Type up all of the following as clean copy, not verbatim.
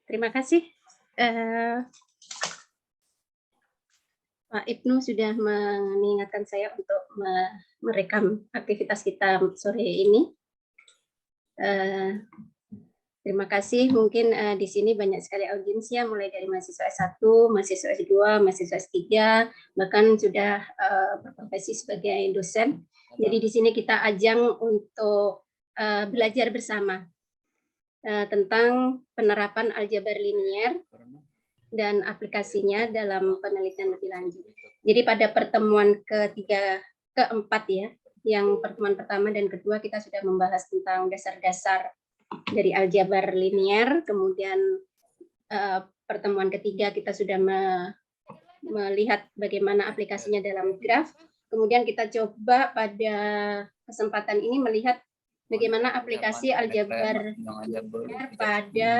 Terima kasih. Pak Ibnu sudah mengingatkan saya untuk merekam aktivitas kita sore ini. Terima kasih. Mungkin di sini banyak sekali audiensnya, mulai dari mahasiswa S1, mahasiswa S2, mahasiswa S3, bahkan sudah berprofesi sebagai dosen. Jadi di sini kita ajang untuk belajar bersama tentang penerapan aljabar linier dan aplikasinya dalam penelitian lebih lanjut. Jadi pada pertemuan keempat ya, yang pertemuan pertama dan kedua kita sudah membahas tentang dasar-dasar dari aljabar linier, kemudian pertemuan ketiga kita sudah melihat bagaimana aplikasinya dalam graf, kemudian kita coba pada kesempatan ini melihat bagaimana aplikasi aljabar linier pada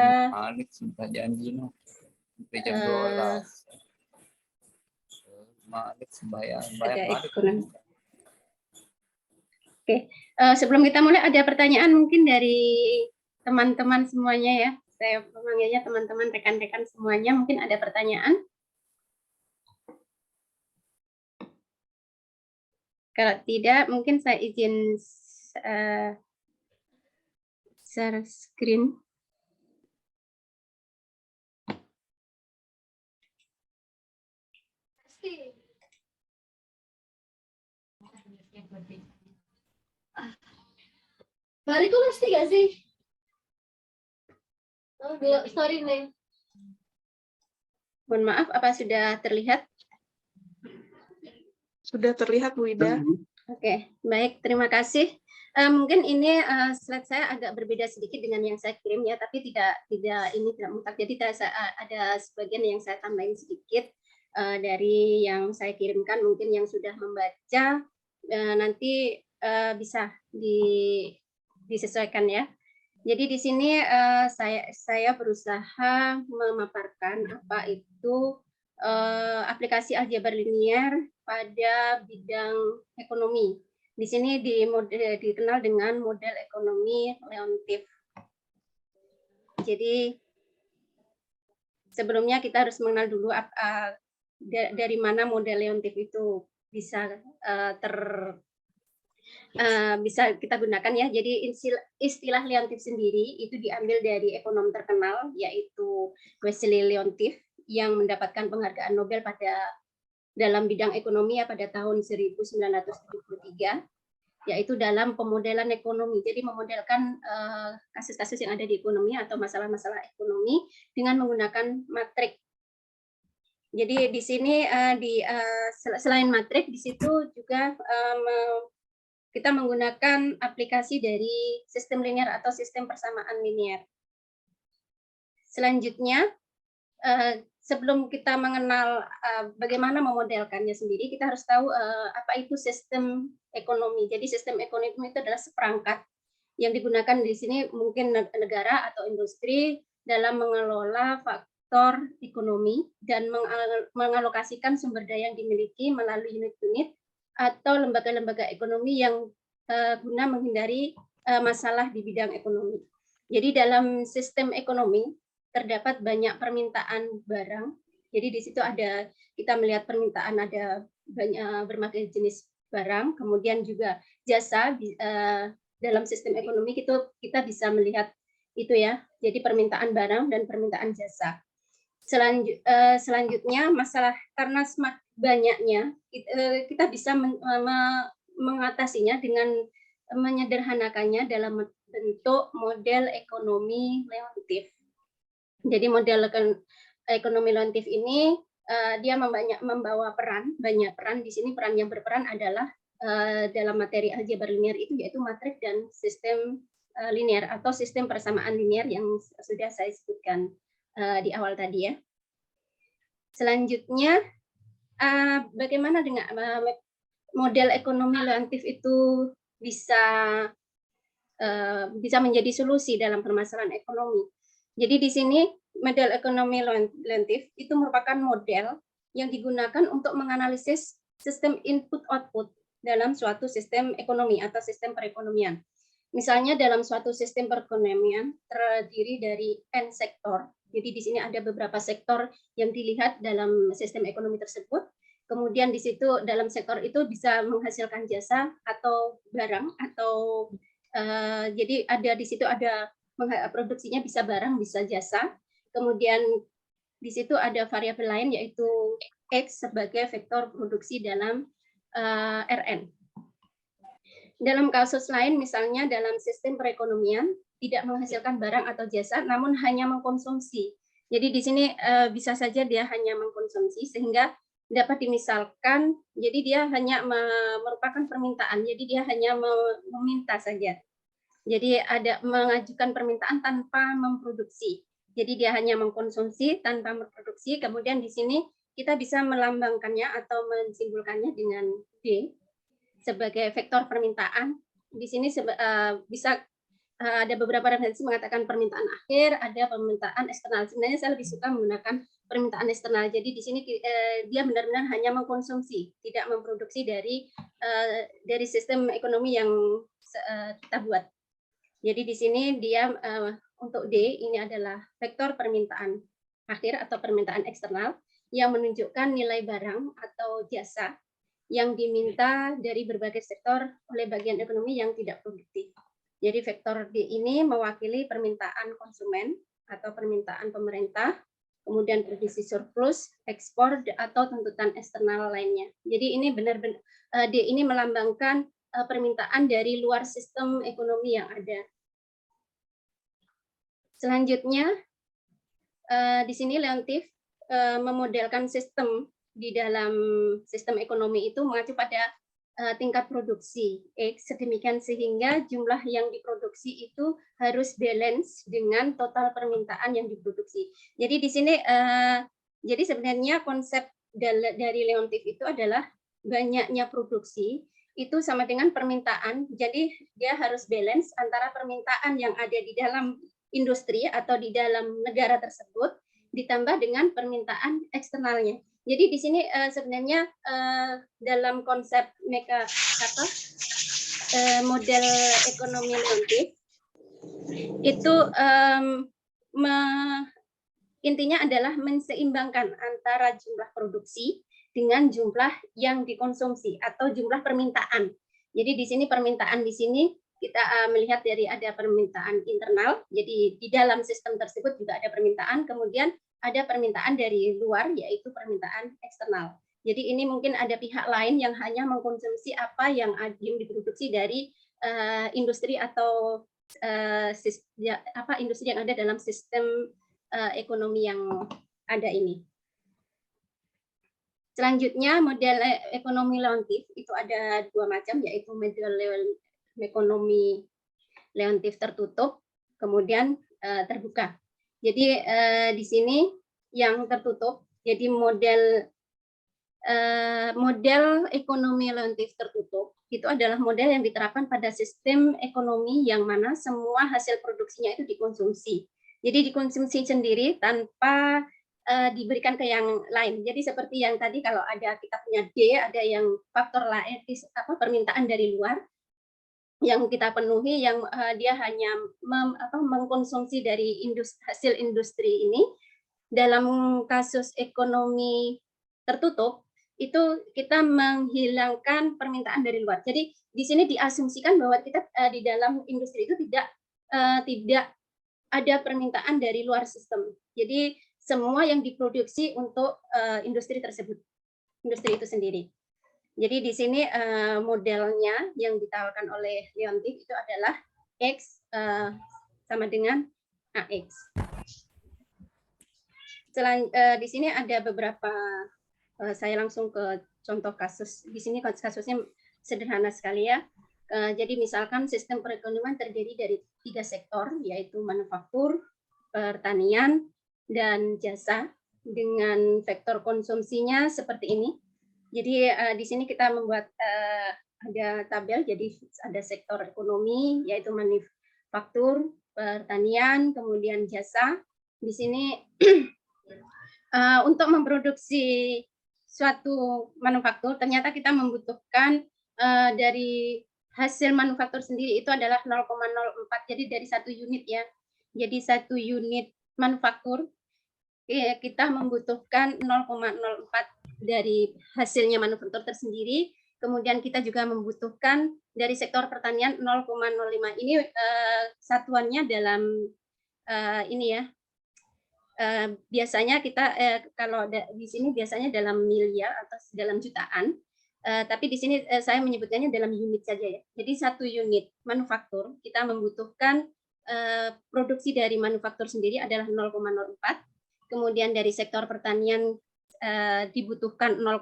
Oke, sebelum kita mulai ada pertanyaan mungkin dari teman-teman semuanya ya. Saya memanggilnya teman-teman, rekan-rekan semuanya. Mungkin ada pertanyaan? Kalau tidak, mungkin saya izin share screen. Bariku pasti gak sih? Oh, sorry nih. Mohon maaf, apa sudah terlihat? Sudah terlihat, Bu Ida. Oke, baik, terima kasih. Mungkin ini slide saya agak berbeda sedikit dengan yang saya kirim ya, tapi tidak mutlak. Jadi ada sebagian yang saya tambahin sedikit dari yang saya kirimkan. Mungkin yang sudah membaca nanti bisa disesuaikan ya. Jadi di sini saya berusaha memaparkan apa itu aplikasi aljabar linier pada bidang ekonomi. Di sini dikenal dengan model ekonomi Leontief. Jadi sebelumnya kita harus mengenal dulu dari mana model Leontief itu bisa bisa kita gunakan ya. Jadi istilah Leontief sendiri itu diambil dari ekonom terkenal yaitu Wassily Leontief yang mendapatkan penghargaan Nobel dalam bidang ekonomi ya pada tahun 1973, yaitu dalam pemodelan ekonomi. Jadi memodelkan kasus-kasus yang ada di ekonomi atau masalah-masalah ekonomi dengan menggunakan matrik. Jadi di sini selain matrik di situ juga kita menggunakan aplikasi dari sistem linear atau sistem persamaan linear. Selanjutnya, sebelum kita mengenal bagaimana memodelkannya sendiri, kita harus tahu apa itu sistem ekonomi. Jadi sistem ekonomi itu adalah seperangkat yang digunakan di sini mungkin negara atau industri dalam mengelola faktor ekonomi dan mengalokasikan sumber daya yang dimiliki melalui unit-unit atau lembaga-lembaga ekonomi yang guna menghindari masalah di bidang ekonomi. Jadi dalam sistem ekonomi terdapat banyak permintaan barang. Jadi di situ kita melihat permintaan ada banyak berbagai jenis barang, kemudian juga jasa. Dalam sistem ekonomi kita bisa melihat itu ya. Jadi permintaan barang dan permintaan jasa. Selanjutnya masalah karena semakin banyaknya kita bisa mengatasinya dengan menyederhanakannya dalam bentuk model ekonomi Leontief. Jadi model ekonomi Leontief ini dia membawa banyak peran. Di sini peran yang berperan adalah dalam materi aljabar linier itu yaitu matrik dan sistem linier atau sistem persamaan linier yang sudah saya sebutkan di awal tadi ya. Selanjutnya bagaimana dengan model ekonomi Leontief itu bisa menjadi solusi dalam permasalahan ekonomi. Jadi di sini model ekonomi Leontief itu merupakan model yang digunakan untuk menganalisis sistem input-output dalam suatu sistem ekonomi atau sistem perekonomian. Misalnya dalam suatu sistem perekonomian terdiri dari N sektor, Jadi di sini ada beberapa sektor yang dilihat dalam sistem ekonomi tersebut. Kemudian di situ dalam sektor itu bisa menghasilkan jasa atau barang atau jadi ada di situ ada produksinya bisa barang bisa jasa. Kemudian di situ ada variabel lain yaitu X sebagai vektor produksi dalam RN. Dalam kasus lain misalnya dalam sistem perekonomian tidak menghasilkan barang atau jasa namun hanya mengkonsumsi. Jadi di sini bisa saja dia hanya mengkonsumsi sehingga dapat dimisalkan jadi dia hanya merupakan permintaan. Jadi dia hanya meminta saja. Jadi ada mengajukan permintaan tanpa memproduksi. Jadi dia hanya mengkonsumsi tanpa memproduksi. Kemudian di sini kita bisa melambangkannya atau mensimpulkannya dengan D sebagai vektor permintaan. Di sini bisa ada beberapa referensi mengatakan permintaan akhir, ada permintaan eksternal. Sebenarnya saya lebih suka menggunakan permintaan eksternal. Jadi di sini dia benar-benar hanya mengkonsumsi, tidak memproduksi dari sistem ekonomi yang kita buat. Jadi di sini dia untuk D ini adalah vektor permintaan akhir atau permintaan eksternal yang menunjukkan nilai barang atau jasa yang diminta dari berbagai sektor oleh bagian ekonomi yang tidak produktif. Jadi vektor D ini mewakili permintaan konsumen atau permintaan pemerintah, kemudian produksi surplus, ekspor, atau tuntutan eksternal lainnya. Jadi ini benar-benar D ini melambangkan permintaan dari luar sistem ekonomi yang ada. Selanjutnya, di sini Leontief memodelkan sistem di dalam sistem ekonomi itu mengacu pada tingkat produksi X sedemikian sehingga jumlah yang diproduksi itu harus balance dengan total permintaan yang diproduksi. Jadi di sini jadi sebenarnya konsep dari Leontief itu adalah banyaknya produksi itu sama dengan permintaan. Jadi dia harus balance antara permintaan yang ada di dalam industri atau di dalam negara tersebut ditambah dengan permintaan eksternalnya. Jadi di sini sebenarnya dalam konsep model ekonomi Leontief itu intinya adalah menseimbangkan antara jumlah produksi dengan jumlah yang dikonsumsi atau jumlah permintaan. Jadi di sini permintaan di sini kita melihat dari ada permintaan internal, jadi di dalam sistem tersebut juga ada permintaan, kemudian ada permintaan dari luar, yaitu permintaan eksternal. Jadi ini mungkin ada pihak lain yang hanya mengkonsumsi apa yang diproduksi dari industri atau industri yang ada dalam sistem ekonomi yang ada ini. Selanjutnya model ekonomi Leontief itu ada dua macam, yaitu model ekonomi Leontief tertutup, kemudian terbuka. Jadi di sini yang tertutup, jadi model ekonomi Leontief tertutup itu adalah model yang diterapkan pada sistem ekonomi yang mana semua hasil produksinya itu dikonsumsi. Jadi dikonsumsi sendiri tanpa diberikan ke yang lain. Jadi seperti yang tadi kalau ada kita punya D, ada yang faktor lain permintaan dari luar yang kita penuhi, yang dia hanya mengkonsumsi dari hasil industri ini. Dalam kasus ekonomi tertutup itu kita menghilangkan permintaan dari luar. Jadi di sini diasumsikan bahwa kita di dalam industri itu tidak ada permintaan dari luar sistem. Jadi semua yang diproduksi untuk industri tersebut, industri itu sendiri. Jadi di sini modelnya yang ditawarkan oleh Leontief itu adalah X sama dengan AX. Di sini ada beberapa, saya langsung ke contoh kasus. Di sini kasusnya sederhana sekali ya. Jadi misalkan sistem perekonomian terdiri dari 3 sektor, yaitu manufaktur, pertanian, dan jasa dengan vektor konsumsinya seperti ini. Jadi di sini kita membuat ada tabel, jadi ada sektor ekonomi yaitu manufaktur, pertanian, kemudian jasa. Di sini untuk memproduksi suatu manufaktur ternyata kita membutuhkan dari hasil manufaktur sendiri itu adalah 0,04, jadi dari 1 unit ya. Jadi 1 unit manufaktur kita membutuhkan 0,04 dari hasilnya manufaktur tersendiri. Kemudian kita juga membutuhkan dari sektor pertanian 0,05. Ini satuannya dalam ini ya. Biasanya kita kalau di sini biasanya dalam miliar atau dalam jutaan. Tapi di sini saya menyebutkannya dalam unit saja ya. Jadi 1 unit manufaktur kita membutuhkan produksi dari manufaktur sendiri adalah 0,04. Kemudian dari sektor pertanian dibutuhkan 0,05.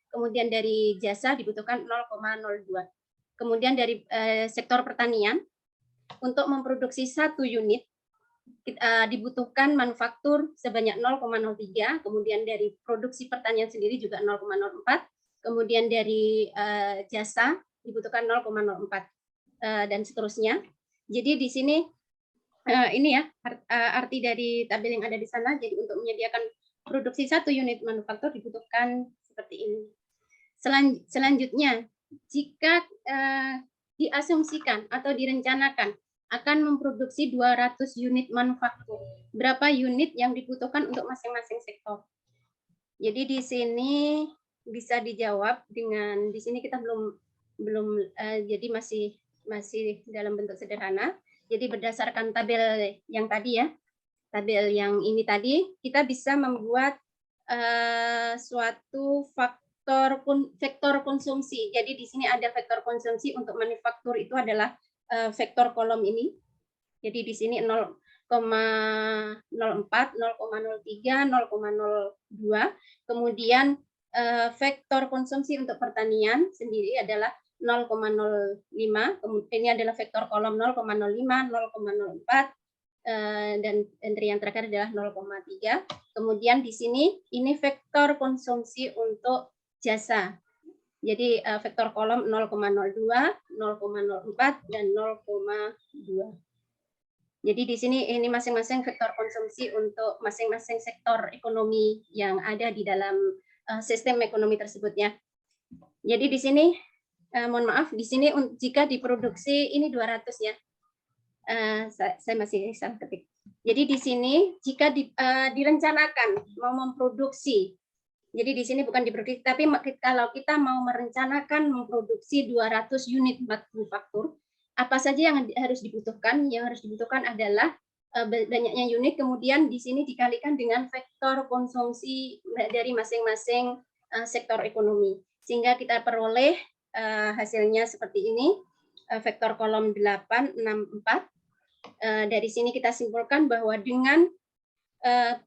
Kemudian dari jasa dibutuhkan 0,02. Kemudian dari sektor pertanian untuk memproduksi 1 unit dibutuhkan manufaktur sebanyak 0,03, kemudian dari produksi pertanian sendiri juga 0,04, kemudian dari jasa dibutuhkan 0,04 dan seterusnya. Jadi di sini ini ya arti dari tabel yang ada di sana. Jadi untuk menyediakan produksi 1 unit manufaktur dibutuhkan seperti ini. Selanjutnya, jika diasumsikan atau direncanakan akan memproduksi 200 unit manufaktur, berapa unit yang dibutuhkan untuk masing-masing sektor? Jadi di sini bisa dijawab dengan, di sini kita belum jadi masih dalam bentuk sederhana. Jadi berdasarkan tabel yang tadi ya, tabel yang ini tadi, kita bisa membuat suatu vektor konsumsi. Jadi di sini ada vektor konsumsi untuk manufaktur itu adalah vektor kolom ini. Jadi di sini 0,04, 0,03, 0,02. Kemudian vektor konsumsi untuk pertanian sendiri adalah 0,05. Ini adalah vektor kolom 0,05, 0,04. Dan entry yang terakhir adalah 0,3. Kemudian di sini ini vektor konsumsi untuk jasa. Jadi vektor kolom 0,02, 0,04 dan 0,2. Jadi di sini ini masing-masing vektor konsumsi untuk masing-masing sektor ekonomi yang ada di dalam sistem ekonomi tersebut ya. Jadi di sini mohon maaf, di sini jika diproduksi ini 200 ya. Saya masih salah ketik. Jadi di sini jika direncanakan mau memproduksi, jadi di sini bukan diproduksi, tapi kalau kita mau merencanakan memproduksi 200 unit manufaktur, apa saja yang harus dibutuhkan? Yang harus dibutuhkan adalah banyaknya unit, kemudian di sini dikalikan dengan vektor konsumsi dari masing-masing sektor ekonomi, sehingga kita peroleh hasilnya seperti ini, vektor kolom 864. Dari sini kita simpulkan bahwa dengan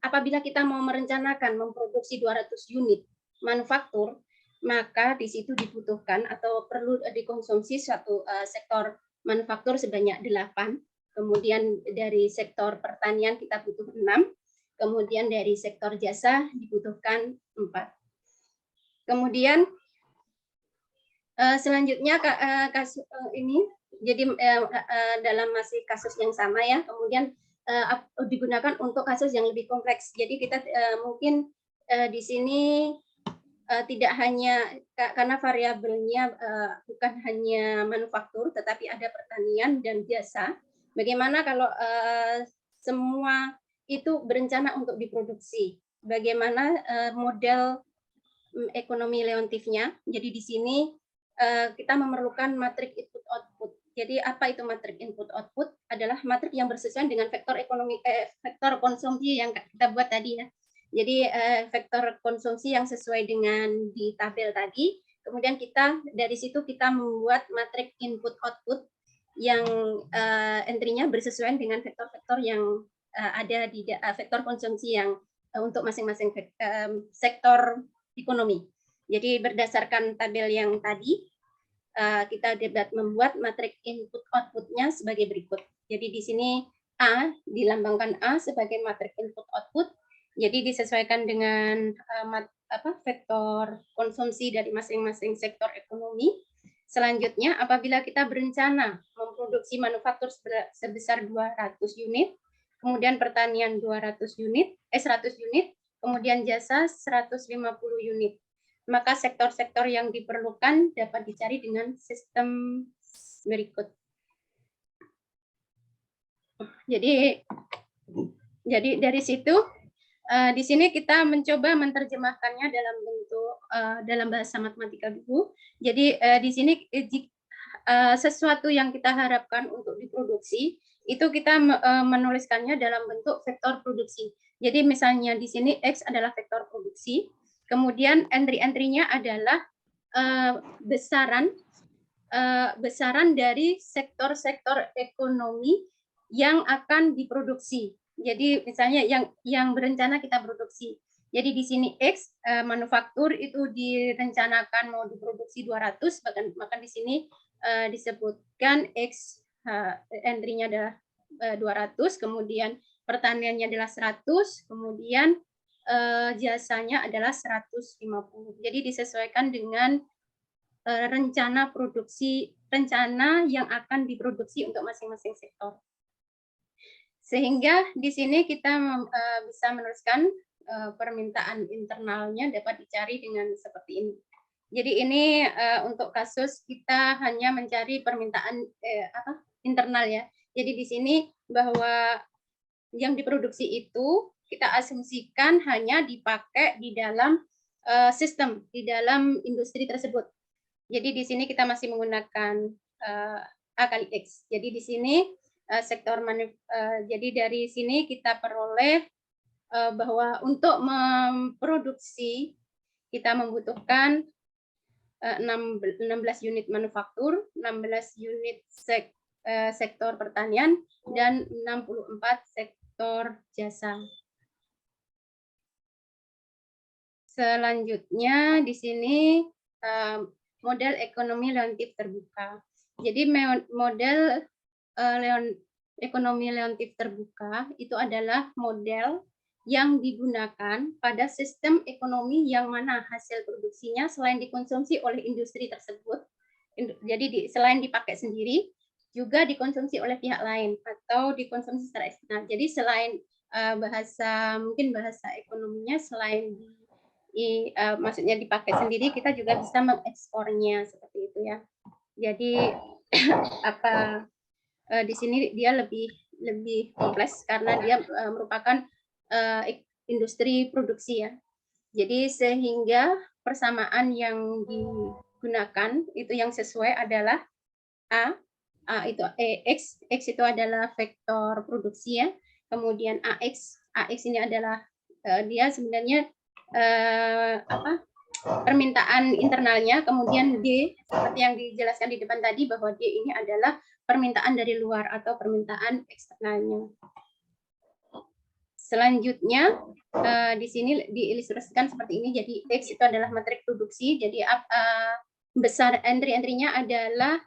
apabila kita mau merencanakan memproduksi 200 unit manufaktur, maka di situ dibutuhkan atau perlu dikonsumsi satu sektor manufaktur sebanyak 8. Kemudian dari sektor pertanian kita butuh 6. Kemudian dari sektor jasa dibutuhkan 4. Kemudian selanjutnya kasus ini, jadi dalam masih kasus yang sama ya, kemudian digunakan untuk kasus yang lebih kompleks. Jadi kita mungkin di sini tidak hanya karena variabelnya bukan hanya manufaktur, tetapi ada pertanian dan jasa. Bagaimana kalau semua itu berencana untuk diproduksi? Bagaimana model ekonomi leontifnya? Jadi di sini kita memerlukan matrik input output. Jadi apa itu matrik input output? Adalah matrik yang bersesuaian dengan vektor ekonomi vektor konsumsi yang kita buat tadi ya. Jadi vektor konsumsi yang sesuai dengan di tabel tadi. Kemudian kita dari situ kita membuat matrik input output yang entry-nya bersesuaian dengan vektor-vektor yang ada di vektor konsumsi yang untuk masing-masing sektor ekonomi. Jadi berdasarkan tabel yang tadi, kita dapat membuat matrik input output-nya sebagai berikut. Jadi di sini A dilambangkan A sebagai matrik input output. Jadi disesuaikan dengan vektor konsumsi dari masing-masing sektor ekonomi. Selanjutnya, apabila kita berencana memproduksi manufaktur sebesar 200 unit, kemudian pertanian 100 unit, kemudian jasa 150 unit. Maka sektor-sektor yang diperlukan dapat dicari dengan sistem berikut. Jadi dari situ di sini kita mencoba menerjemahkannya dalam bentuk dalam bahasa matematika dulu. Jadi di sini sesuatu yang kita harapkan untuk diproduksi itu kita menuliskannya dalam bentuk vektor produksi. Jadi misalnya di sini X adalah vektor produksi, kemudian entry-entry-nya adalah besaran dari sektor-sektor ekonomi yang akan diproduksi. Jadi misalnya yang berencana kita produksi. Jadi di sini X manufaktur itu direncanakan mau diproduksi 200, bahkan di sini disebutkan X entry-nya adalah 200, kemudian pertaniannya adalah 100, kemudian jasanya adalah 150. Jadi disesuaikan dengan rencana yang akan diproduksi untuk masing-masing sektor. Sehingga di sini kita bisa menuliskan permintaan internalnya dapat dicari dengan seperti ini. Jadi ini untuk kasus kita hanya mencari permintaan internal ya. Jadi di sini bahwa yang diproduksi itu kita asumsikan hanya dipakai di dalam sistem, di dalam industri tersebut. Jadi di sini kita masih menggunakan A kali X. Jadi di sini jadi dari sini kita peroleh bahwa untuk memproduksi kita membutuhkan 16 unit manufaktur, 16 unit sektor pertanian, dan 64 sektor jasa. Selanjutnya di sini model ekonomi relatif terbuka. Jadi model ekonomi relatif terbuka itu adalah model yang digunakan pada sistem ekonomi yang mana hasil produksinya selain dikonsumsi oleh industri tersebut, jadi selain dipakai sendiri, juga dikonsumsi oleh pihak lain atau dikonsumsi secara eksternal. Jadi selain mungkin bahasa ekonominya selain maksudnya dipakai sendiri, kita juga bisa mengekspornya seperti itu ya. Jadi di sini dia lebih kompleks karena dia merupakan industri produksi ya. Jadi sehingga persamaan yang digunakan itu yang sesuai adalah A itu X itu adalah vektor produksi ya. Kemudian AX ini adalah dia sebenarnya permintaan internalnya. Kemudian D seperti yang dijelaskan di depan tadi bahwa D ini adalah permintaan dari luar atau permintaan eksternalnya. Selanjutnya di sini diilustrasikan seperti ini. Jadi X itu adalah matrik produksi. Jadi besar entry-nya adalah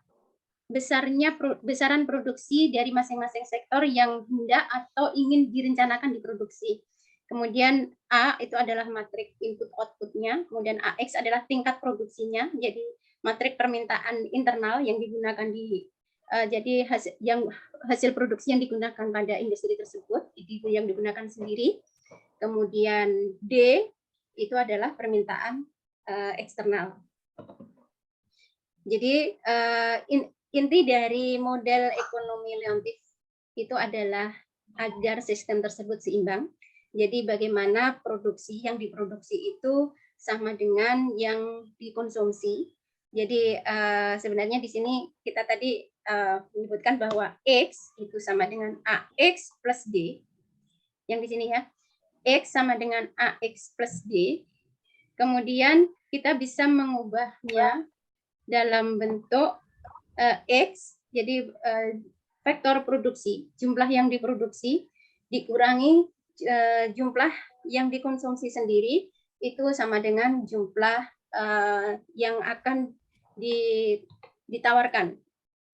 besaran produksi dari masing-masing sektor yang hendak atau ingin direncanakan diproduksi. Kemudian A itu adalah matrik input outputnya. Kemudian AX adalah tingkat produksinya. Jadi matrik permintaan internal yang digunakan jadi hasil produksi yang digunakan pada industri tersebut itu yang digunakan sendiri. Kemudian D itu adalah permintaan eksternal. Jadi inti dari model ekonomi relatif itu adalah agar sistem tersebut seimbang. Jadi bagaimana produksi yang diproduksi itu sama dengan yang dikonsumsi. Jadi sebenarnya di sini kita tadi menyebutkan bahwa X itu sama dengan AX plus D. Yang di sini ya, X sama dengan AX plus D. Kemudian kita bisa mengubahnya dalam bentuk X, jadi vektor produksi, jumlah yang diproduksi dikurangi jumlah yang dikonsumsi sendiri, itu sama dengan jumlah yang akan ditawarkan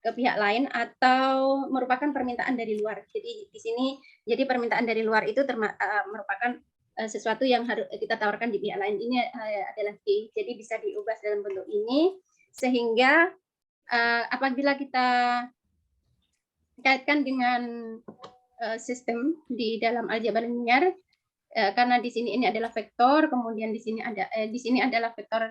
ke pihak lain atau merupakan permintaan dari luar. Jadi di sini jadi permintaan dari luar itu merupakan sesuatu yang harus kita tawarkan di pihak lain. Ini adalah D. Jadi bisa diubah dalam bentuk ini sehingga apabila kita kaitkan dengan sistem di dalam aljabar linear, karena di sini ini adalah vektor, kemudian di sini adalah vektor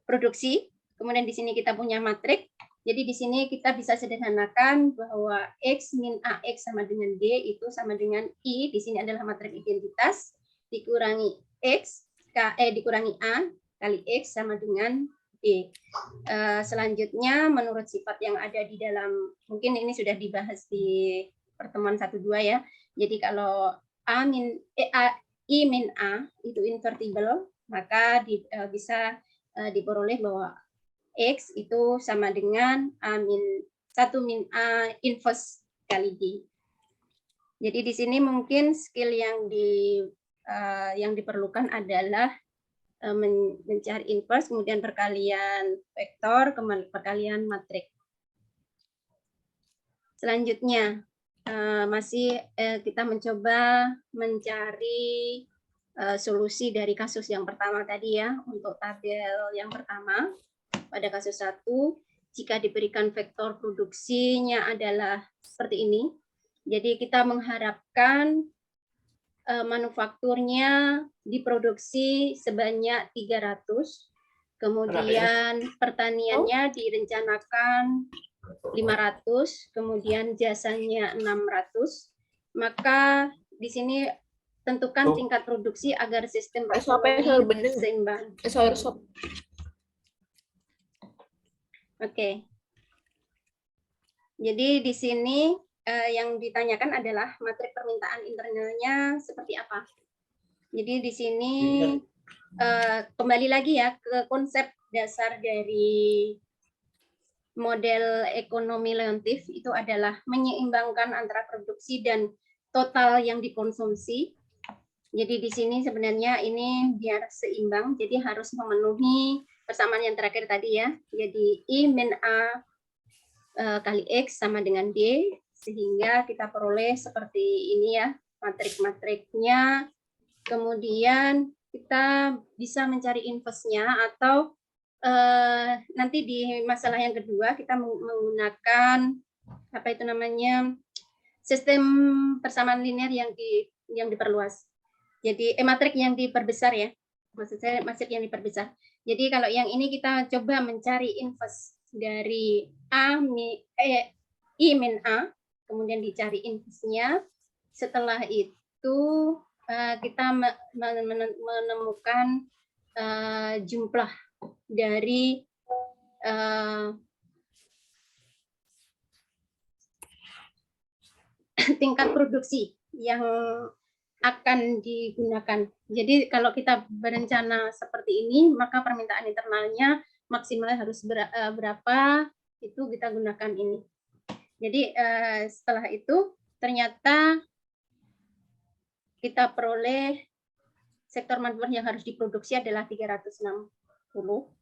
produksi, kemudian di sini kita punya matrik, Jadi di sini kita bisa sederhanakan bahwa X min AX sama dengan D itu sama dengan I, di sini adalah matrik identitas, dikurangi X, dikurangi A kali X sama dengan D. Selanjutnya menurut sifat yang ada di dalam, mungkin ini sudah dibahas di pertemuan 1-2 ya. Jadi kalau I min A itu invertible, maka bisa diperoleh bahwa X itu sama dengan 1 min A inverse kali D. Jadi di sini mungkin skill yang diperlukan adalah mencari inverse, kemudian perkalian vektor, kemudian perkalian matrik. Selanjutnya masih kita mencoba mencari solusi dari kasus yang pertama tadi ya, untuk tabel yang pertama. Pada kasus 1, jika diberikan vektor produksinya adalah seperti ini, jadi kita mengharapkan manufakturnya diproduksi sebanyak 300, kemudian pertaniannya direncanakan 500, kemudian jasanya 600, maka di sini tentukan tingkat produksi agar sistem ekonomi seimbang. Oke. Jadi di sini yang ditanyakan adalah matrik permintaan internalnya seperti apa. Jadi di sini kembali lagi ya ke konsep dasar dari model ekonomi leontif itu adalah menyeimbangkan antara produksi dan total yang dikonsumsi. Jadi di sini sebenarnya ini biar seimbang, jadi harus memenuhi persamaan yang terakhir tadi ya. Jadi I min A kali X sama dengan D, sehingga kita peroleh seperti ini ya, matrik-matriknya. Kemudian kita bisa mencari inverse-nya, atau nanti di masalah yang kedua kita menggunakan apa itu namanya, sistem persamaan linear yang diperluas. Jadi matrik yang diperbesar ya, maksud saya matrik yang diperbesar. Jadi kalau yang ini kita coba mencari inverse dari I min A, kemudian dicari inverse-nya. Setelah itu kita menemukan jumlah dari tingkat produksi yang akan digunakan. Jadi kalau kita berencana seperti ini, maka permintaan internalnya maksimal harus berapa, itu kita gunakan ini. Jadi setelah itu ternyata kita peroleh sektor manufaktur yang harus diproduksi adalah 360,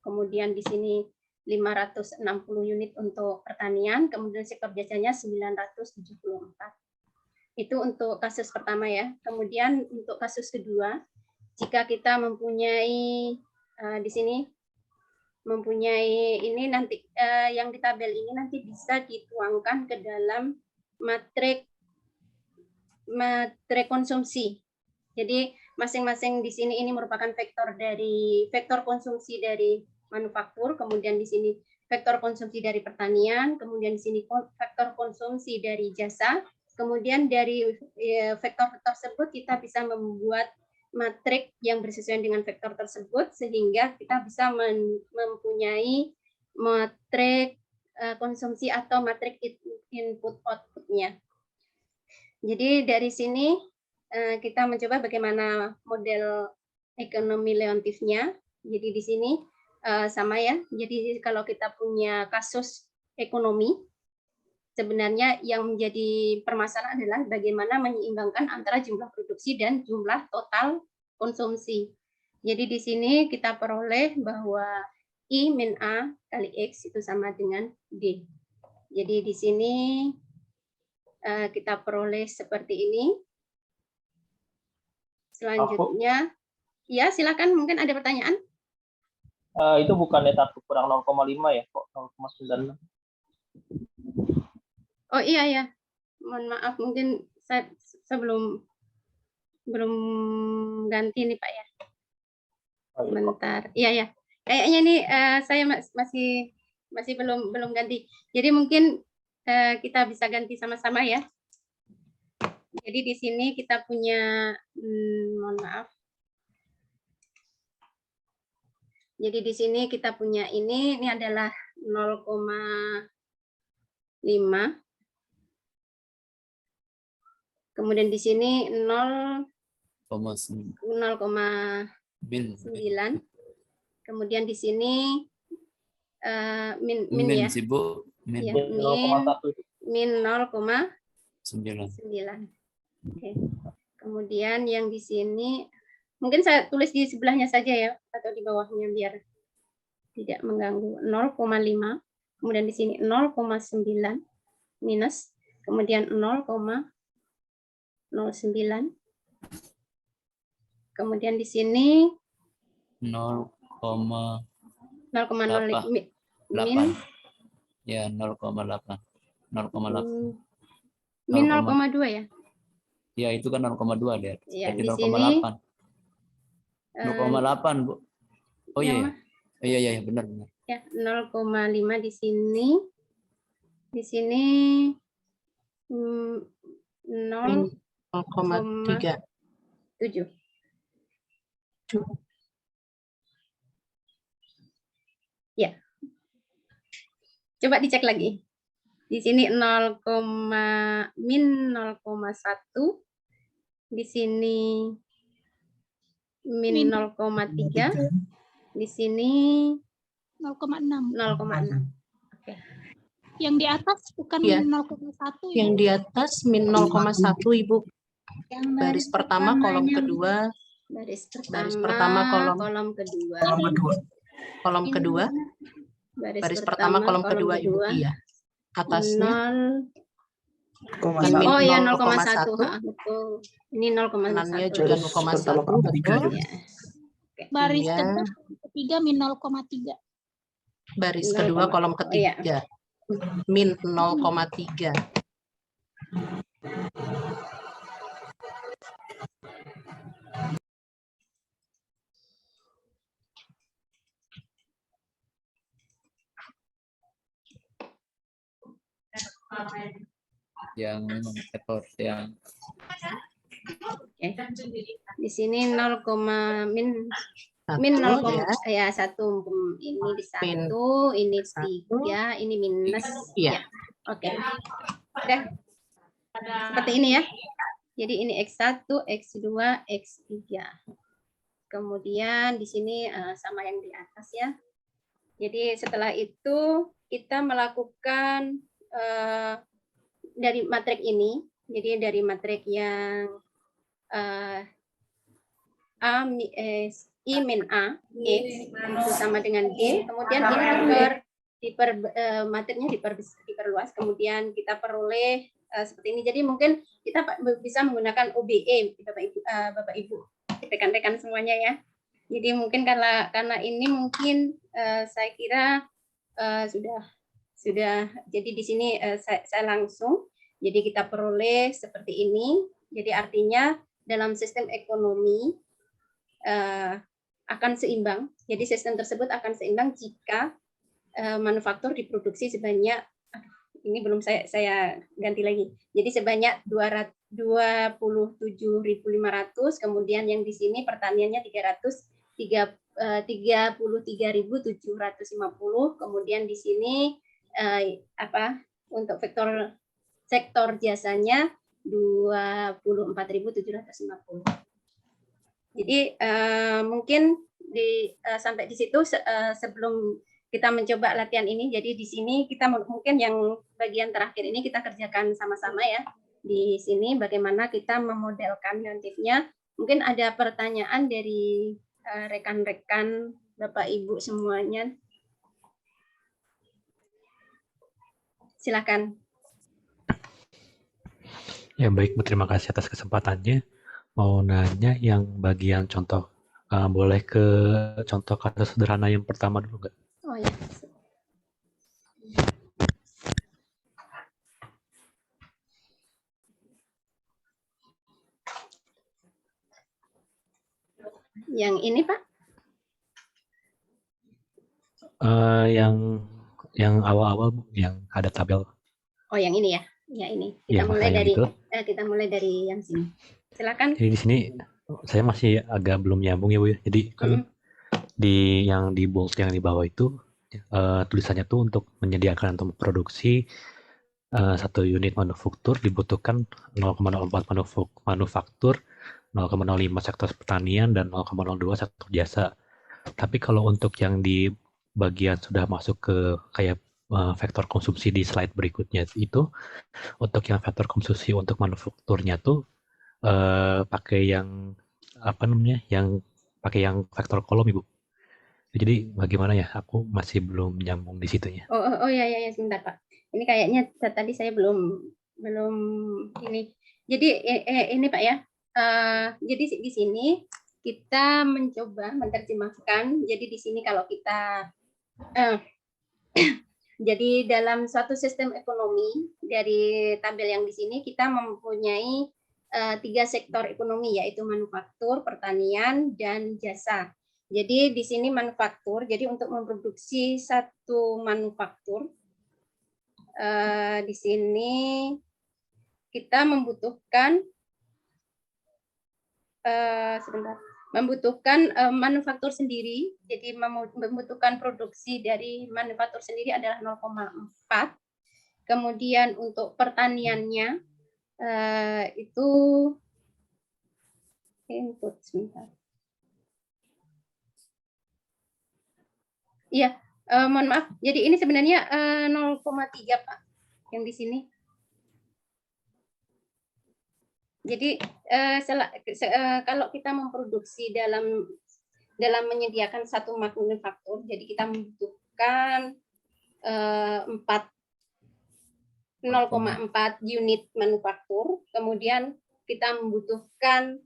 kemudian di sini 560 unit untuk pertanian, kemudian sektor jasanya 974. Itu untuk kasus pertama ya. Kemudian untuk kasus kedua, jika kita mempunyai di sini mempunyai ini nanti yang di tabel ini nanti bisa dituangkan ke dalam matrik konsumsi. Jadi masing-masing di sini ini merupakan vektor konsumsi dari manufaktur, kemudian di sini vektor konsumsi dari pertanian, kemudian di sini vektor konsumsi dari jasa. Kemudian dari vektor tersebut kita bisa membuat matrik yang bersesuaian dengan vektor tersebut, sehingga kita bisa mempunyai matrik konsumsi atau matrik input output-nya. Jadi dari sini kita mencoba bagaimana model ekonomi leontifnya. Jadi di sini sama ya. Jadi kalau kita punya kasus ekonomi, sebenarnya yang menjadi permasalahan adalah bagaimana menyeimbangkan antara jumlah produksi dan jumlah total konsumsi. Jadi di sini kita peroleh bahwa I min A kali X itu sama dengan D. Jadi di sini kita peroleh seperti ini. Selanjutnya, ya silakan, mungkin ada pertanyaan. Itu bukannya 1 kurang 0,5 ya, kok 0,96? Oh iya ya, mohon maaf, mungkin saya belum ganti nih Pak ya. Bentar, iya ya. Kayaknya ini saya masih masih belum ganti. Jadi mungkin kita bisa ganti sama-sama ya. Jadi di sini kita punya, mohon maaf. Jadi di sini kita punya ini adalah 0,5. Kemudian di sini 0,9. Kemudian di sini min ya. Sibuk, min. Ya, min 0,9. Oke. Kemudian yang di sini mungkin saya tulis di sebelahnya saja ya, atau di bawahnya biar tidak mengganggu. 0,5. Kemudian di sini 0,9 minus, kemudian 0,09. Kemudian di sini 0,08. min Ya, 0,8. 0,8. min 0,2 ya. Ya, itu kan 0,2 dia. Ya, Tapi di 0,8. sini 0,8, Bu. Oh iya. Iya, benar. Ya, 0,5 di sini. Di sini 0,37. Ya. Coba dicek lagi. Di sini min 0,1. Di sini min 0,3. Di sini 0,6. 0,6. Oke. Yang di atas bukan Ya. 0,1 Yang di atas min 0,1 Ibu. Yang Baris pertama kolom kedua. Baris Baris pertama pertama kolom kedua. Kolom kedua. Baris pertama kolom kedua Ibu. Iya. Atasnya 0. min Oh ya 0,1. 0,1. Betul. Ini 0,1. Kanannya juga 0,1. Betul. Ya. baris Iya. kedua ketiga min 0,3. Baris kedua kolom ketiga. Min 0,3. Yang ekor yang Di sini min 0, ya 1 ini di 1, ini 3, ini minus. Iya. Oke. Oke. Seperti ini ya. Jadi ini X1, X2, X3. Kemudian di sini sama yang di atas ya. Jadi setelah itu kita melakukan dari matrik ini. Jadi dari matrik yang I min A, X itu sama dengan D. Kemudian ini matriknya diperluas. Kemudian kita peroleh seperti ini. Jadi mungkin kita bisa menggunakan OBE, Bapak Ibu, rekan-rekan semuanya ya. Jadi mungkin karena ini mungkin saya kira sudah. Jadi di sini saya langsung. Jadi kita peroleh seperti ini. Jadi artinya dalam sistem ekonomi akan seimbang. Jadi sistem tersebut akan seimbang jika manufaktur diproduksi sebanyak, ini belum saya ganti lagi. Jadi sebanyak 27.500, kemudian yang di sini pertaniannya 33.750, kemudian di sini untuk sektor jasanya 24.750. Jadi mungkin sampai di situ sebelum kita mencoba latihan ini. Jadi di sini kita mungkin yang bagian terakhir ini kita kerjakan sama-sama ya. Di sini bagaimana kita memodelkan nantinya. Mungkin ada pertanyaan dari rekan-rekan Bapak Ibu semuanya. Silakan. Ya baik, terima kasih atas kesempatannya. Mau nanya yang bagian contoh, boleh ke contoh kasus sederhana yang pertama dulu nggak? Oh ya. Yang ini Pak? Yang yang awal-awal Bu, yang ada tabel. Oh, yang ini ya. Ya, ini. Ya, makanya gitu. Kita mulai dari yang sini. Silakan. Jadi di sini saya masih agak belum nyambung ya Bu ya. Jadi kan di yang di bold yang di bawah itu tulisannya tuh untuk menyediakan atau memproduksi 1 unit manufaktur dibutuhkan 0,04 manufaktur, 0,05 sektor pertanian, dan 0,02 sektor jasa. Tapi kalau untuk yang di bagian sudah masuk ke kayak vektor konsumsi di slide berikutnya itu, untuk yang vektor konsumsi untuk manufakturnya tuh pakai yang apa namanya, yang pakai yang vektor kolom Ibu. Jadi bagaimana ya? Aku masih belum nyambung di situnya. Oh ya sebentar Pak. Ini kayaknya tadi saya belum ini. Jadi ini Pak ya. Jadi di sini kita mencoba menerjemahkan. Jadi di sini kalau kita jadi dalam suatu sistem ekonomi dari tabel yang di sini kita mempunyai 3 sektor ekonomi, yaitu manufaktur, pertanian, dan jasa. Jadi di sini manufaktur. Jadi untuk memproduksi satu manufaktur di sini kita membutuhkan manufaktur sendiri. Jadi membutuhkan produksi dari manufaktur sendiri adalah 0,4. Kemudian untuk pertaniannya itu input sebentar. Iya, mohon maaf. Jadi ini sebenarnya 0,3 Pak yang di sini. Jadi kalau kita memproduksi dalam menyediakan satu manufaktur, jadi kita membutuhkan 0,4 unit manufaktur, kemudian kita membutuhkan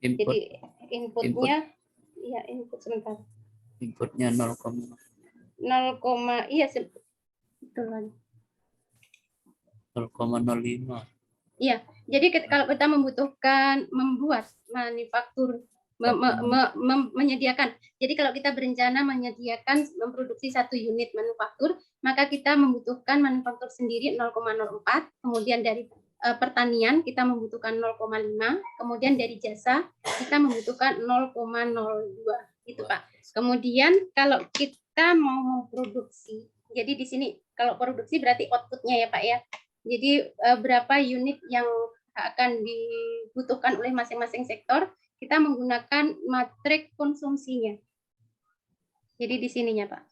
jadi inputnya ya input sebentar. Inputnya 0, iya betul lagi. 0,05. Iya, jadi kalau kita membuat manufaktur, menyediakan. Jadi kalau kita berencana memproduksi 1 unit manufaktur, maka kita membutuhkan manufaktur sendiri 0,04, kemudian dari pertanian kita membutuhkan 0,5, kemudian dari jasa kita membutuhkan 0,02. Itu Pak. Kemudian kalau kita mau memproduksi, jadi di sini kalau produksi berarti outputnya ya Pak ya. Jadi berapa unit yang akan dibutuhkan oleh masing-masing sektor, kita menggunakan matrik konsumsinya. Jadi di sininya Pak.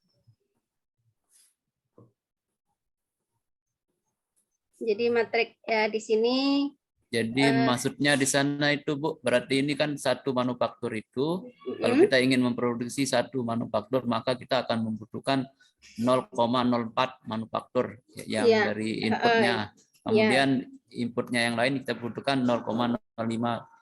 Jadi matrik ya di sini. Jadi maksudnya di sana itu Bu, berarti ini kan satu manufaktur itu, kalau kita ingin memproduksi satu manufaktur, maka kita akan membutuhkan 0,04 manufaktur yang dari inputnya. Kemudian inputnya yang lain kita butuhkan 0,05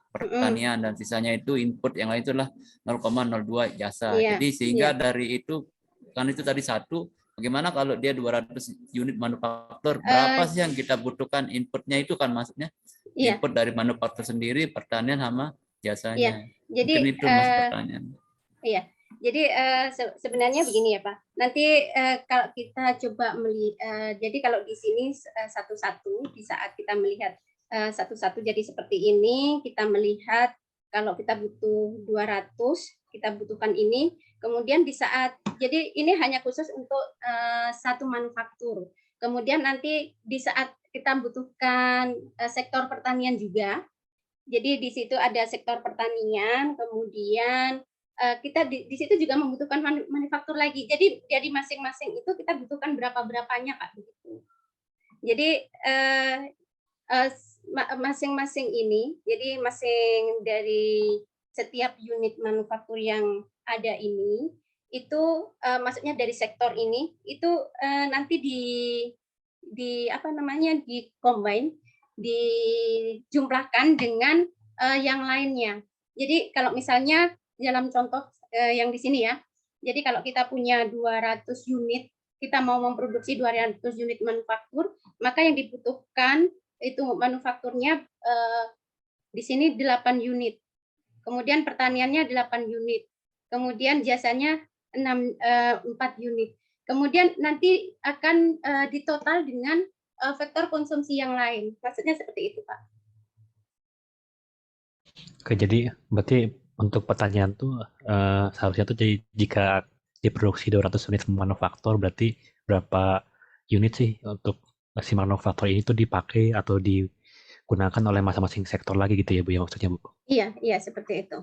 pertanian, dan sisanya itu input yang lain itulah 0,02 jasa. Jadi sehingga dari itu, kan itu tadi satu, bagaimana kalau dia 200 unit manufaktur, berapa sih yang kita butuhkan inputnya itu kan maksudnya? Input dari manufaktur sendiri, pertanian sama jasanya. Jadi mungkin itu mas pertanyaan. Iya. Jadi sebenarnya begini ya Pak. Nanti kalau kita coba melihat, jadi kalau di sini satu-satu, di saat kita melihat satu-satu jadi seperti ini, kita melihat kalau kita butuh 200, kita butuhkan ini. Kemudian di saat, jadi ini hanya khusus untuk satu manufaktur. Kemudian nanti di saat kita membutuhkan sektor pertanian juga. Jadi di situ ada sektor pertanian, kemudian kita di situ juga membutuhkan manufaktur lagi. Jadi masing-masing itu kita butuhkan berapa-berapanya Kak begitu. Jadi masing-masing ini, jadi masing dari setiap unit manufaktur yang ada ini, itu maksudnya dari sektor ini, itu nanti di apa namanya, di combine, dijumlahkan dengan yang lainnya. Jadi kalau misalnya dalam contoh yang di sini ya, jadi kalau kita punya 200 unit, kita mau memproduksi 200 unit manufaktur, maka yang dibutuhkan itu manufakturnya di sini 8 unit. Kemudian pertaniannya 8 unit. Kemudian jasanya 4 unit. Kemudian nanti akan ditotal dengan vektor konsumsi yang lain. Maksudnya seperti itu, Pak. Oke, jadi berarti untuk pertanyaan tuh seharusnya tuh jadi jika diproduksi 200 unit manufaktur, berarti berapa unit sih untuk si manufaktur ini tuh dipakai atau digunakan oleh masing-masing sektor lagi gitu ya Bu ya maksudnya Bu? Iya, seperti itu.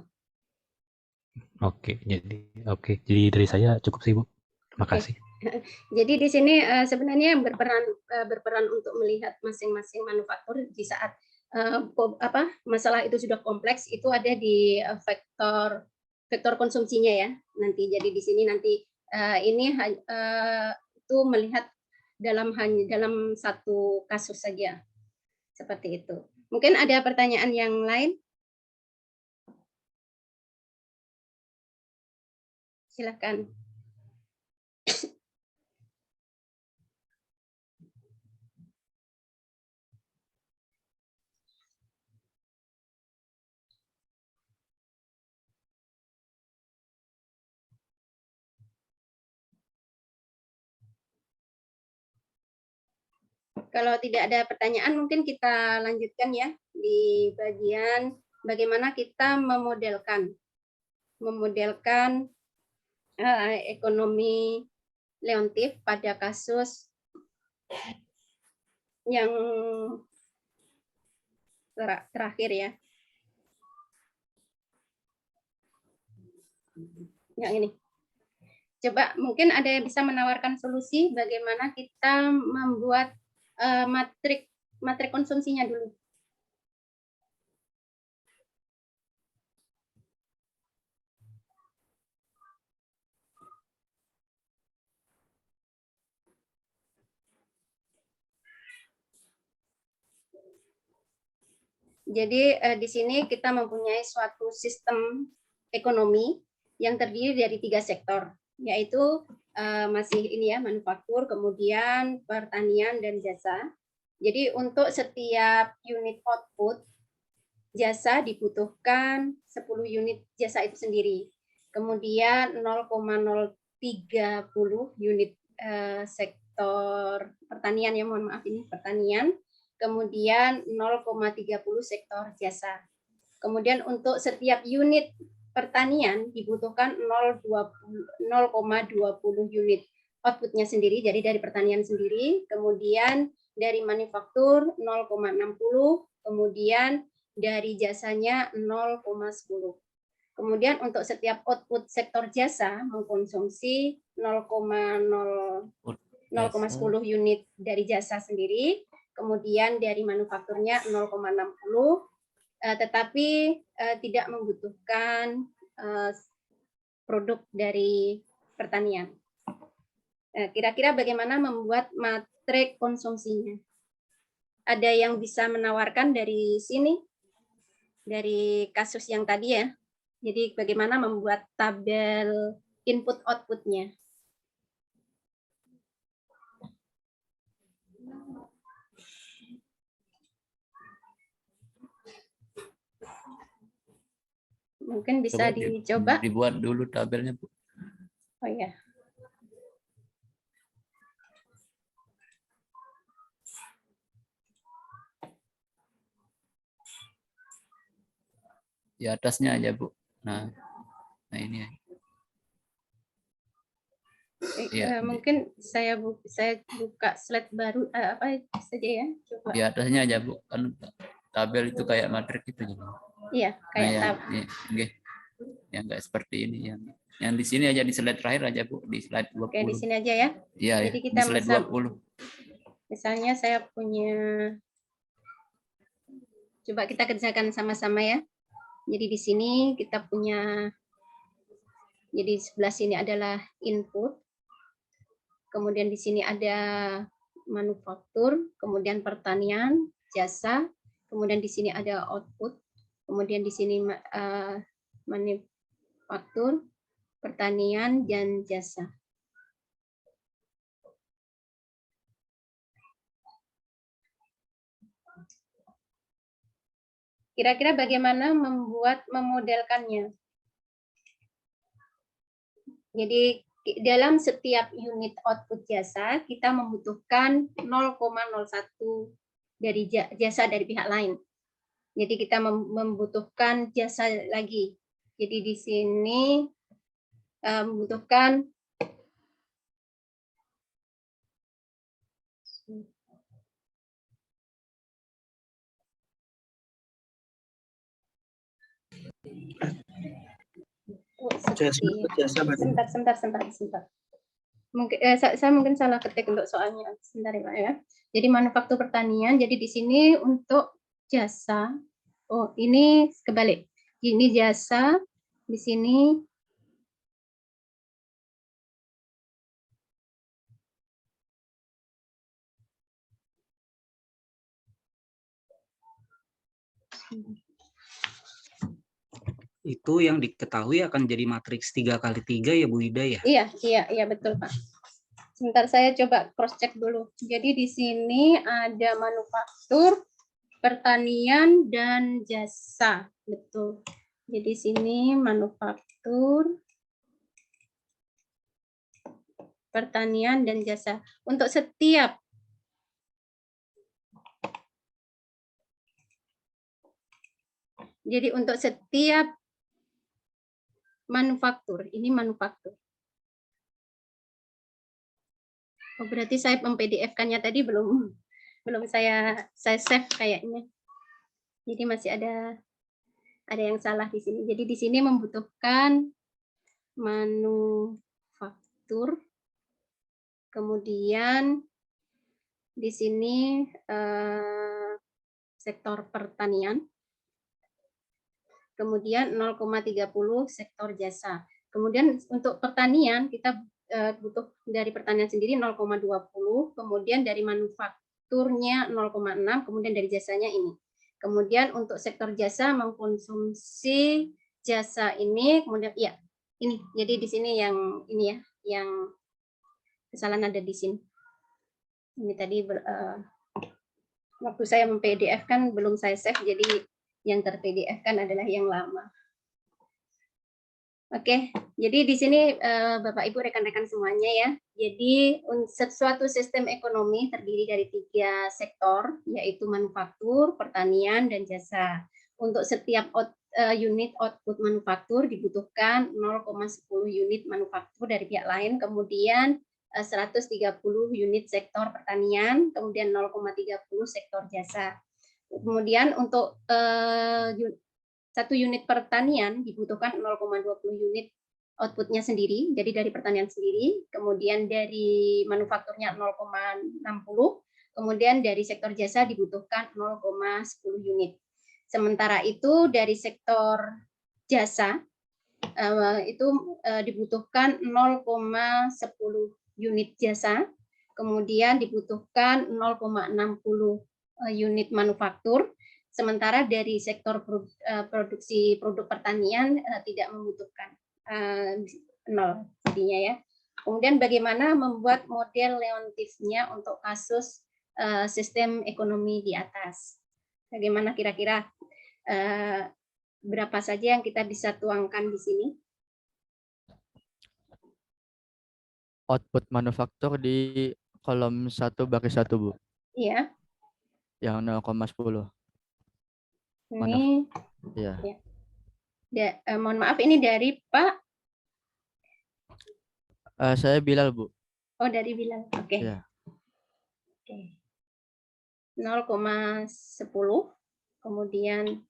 Oke, jadi dari saya cukup sih Bu. Terima kasih. Jadi di sini sebenarnya berperan untuk melihat masing-masing manufaktur di saat masalah itu sudah kompleks, itu ada di vektor konsumsinya ya nanti. Jadi di sini nanti ini itu melihat dalam satu kasus saja seperti itu. Mungkin ada pertanyaan yang lain? Silakan. Kalau tidak ada pertanyaan, mungkin kita lanjutkan ya di bagian bagaimana kita memodelkan ekonomi Leontif pada kasus yang terakhir ya. Yang ini. Coba mungkin ada yang bisa menawarkan solusi bagaimana kita membuat matrik konsumsinya dulu. Jadi di sini kita mempunyai suatu sistem ekonomi yang terdiri dari 3 sektor, yaitu masih ini ya, manufaktur, kemudian pertanian dan jasa. Jadi untuk setiap unit output jasa dibutuhkan 10 unit jasa itu sendiri. Kemudian 0,030 unit sektor pertanian ya, mohon maaf ini pertanian. Kemudian 0,30 sektor jasa. Kemudian untuk setiap unit pertanian dibutuhkan 0,20 unit outputnya sendiri, jadi dari pertanian sendiri. Kemudian dari manufaktur 0,60, kemudian dari jasanya 0,10. Kemudian untuk setiap output sektor jasa mengkonsumsi 0,10 unit dari jasa sendiri, kemudian dari manufakturnya 0,60, tetapi tidak membutuhkan produk dari pertanian. Kira-kira bagaimana membuat matrik konsumsinya? Ada yang bisa menawarkan dari sini? Dari kasus yang tadi ya. Jadi bagaimana membuat tabel input-outputnya? Mungkin bisa dicoba. Dibuat dulu tabelnya, Bu. Oh ya. Di atasnya aja, Bu. Nah ini. Mungkin saya buka slide baru apa saja ya. Coba. Di atasnya aja, Bu. Kan tabel itu kayak matrik itu. Iya, kayak tabel. Yang enggak seperti ini yang di sini aja, di slide terakhir aja, Bu, di slide 20. Oke, di sini aja ya. Iya, jadi kita di slide 20. Misalnya saya punya, coba kita kerjakan sama-sama ya. Jadi di sini kita punya, jadi sebelah sini adalah input, kemudian di sini ada manufaktur, kemudian pertanian, jasa, kemudian di sini ada output, kemudian di sini manufaktur, pertanian, dan jasa. Kira-kira bagaimana memodelkannya? Jadi dalam setiap unit output jasa kita membutuhkan 0,01 dari jasa dari pihak lain. Jadi kita membutuhkan jasa lagi. Jadi di sini membutuhkan sebentar. Mungkin saya mungkin salah ketik untuk soalnya. Sebentar ya, Pak ya. Jadi manufaktur pertanian. Jadi di sini untuk jasa. Oh, ini kebalik. Ini jasa. Di sini Itu yang diketahui akan jadi matriks 3x3 ya Bu Ida ya? Iya betul Pak. Sebentar saya coba cross check dulu. Jadi di sini ada manufaktur, pertanian dan jasa, betul. Jadi sini manufaktur, pertanian dan jasa. Untuk setiap manufaktur, ini manufaktur. Oh, berarti saya mem-PDF-kannya tadi belum saya save kayaknya. Jadi masih ada yang salah di sini. Jadi di sini membutuhkan manufaktur. Kemudian di sini sektor pertanian. Kemudian 0,30 sektor jasa. Kemudian untuk pertanian kita butuh dari pertanian sendiri 0,20, kemudian dari manufakturnya 0,6, kemudian dari jasanya ini. Kemudian untuk sektor jasa mengkonsumsi jasa ini, kemudian ya ini. Jadi di sini yang ini ya, yang kesalahan ada di sini. Ini tadi waktu saya mem-PDF kan belum saya save, jadi yang ter-PDF kan adalah yang lama. Oke, jadi di sini Bapak Ibu rekan-rekan semuanya ya. Jadi suatu sistem ekonomi terdiri dari 3 sektor, yaitu manufaktur, pertanian, dan jasa. Untuk setiap unit output manufaktur dibutuhkan 0,10 unit manufaktur dari pihak lain, kemudian 130 unit sektor pertanian, kemudian 0,30 sektor jasa. Kemudian untuk 1 unit pertanian dibutuhkan 0,20 unit outputnya sendiri, jadi dari pertanian sendiri, kemudian dari manufakturnya 0,60, kemudian dari sektor jasa dibutuhkan 0,10 unit. Sementara itu dari sektor jasa itu dibutuhkan 0,10 unit jasa, kemudian dibutuhkan 0,60 unit manufaktur, sementara dari sektor produksi produk pertanian tidak membutuhkan 0 jadinya ya. Kemudian bagaimana membuat model Leontief-nya untuk kasus sistem ekonomi di atas? Bagaimana kira-kira berapa saja yang kita bisa tuangkan di sini? Output manufaktur di kolom 1 baris 1 Bu. Iya. Yang 0,10. Ini ya. Mohon maaf, ini dari Pak? Saya Bilal Bu. Oh, dari Bilal. Oke. Ya. Oke. 0,10. Kemudian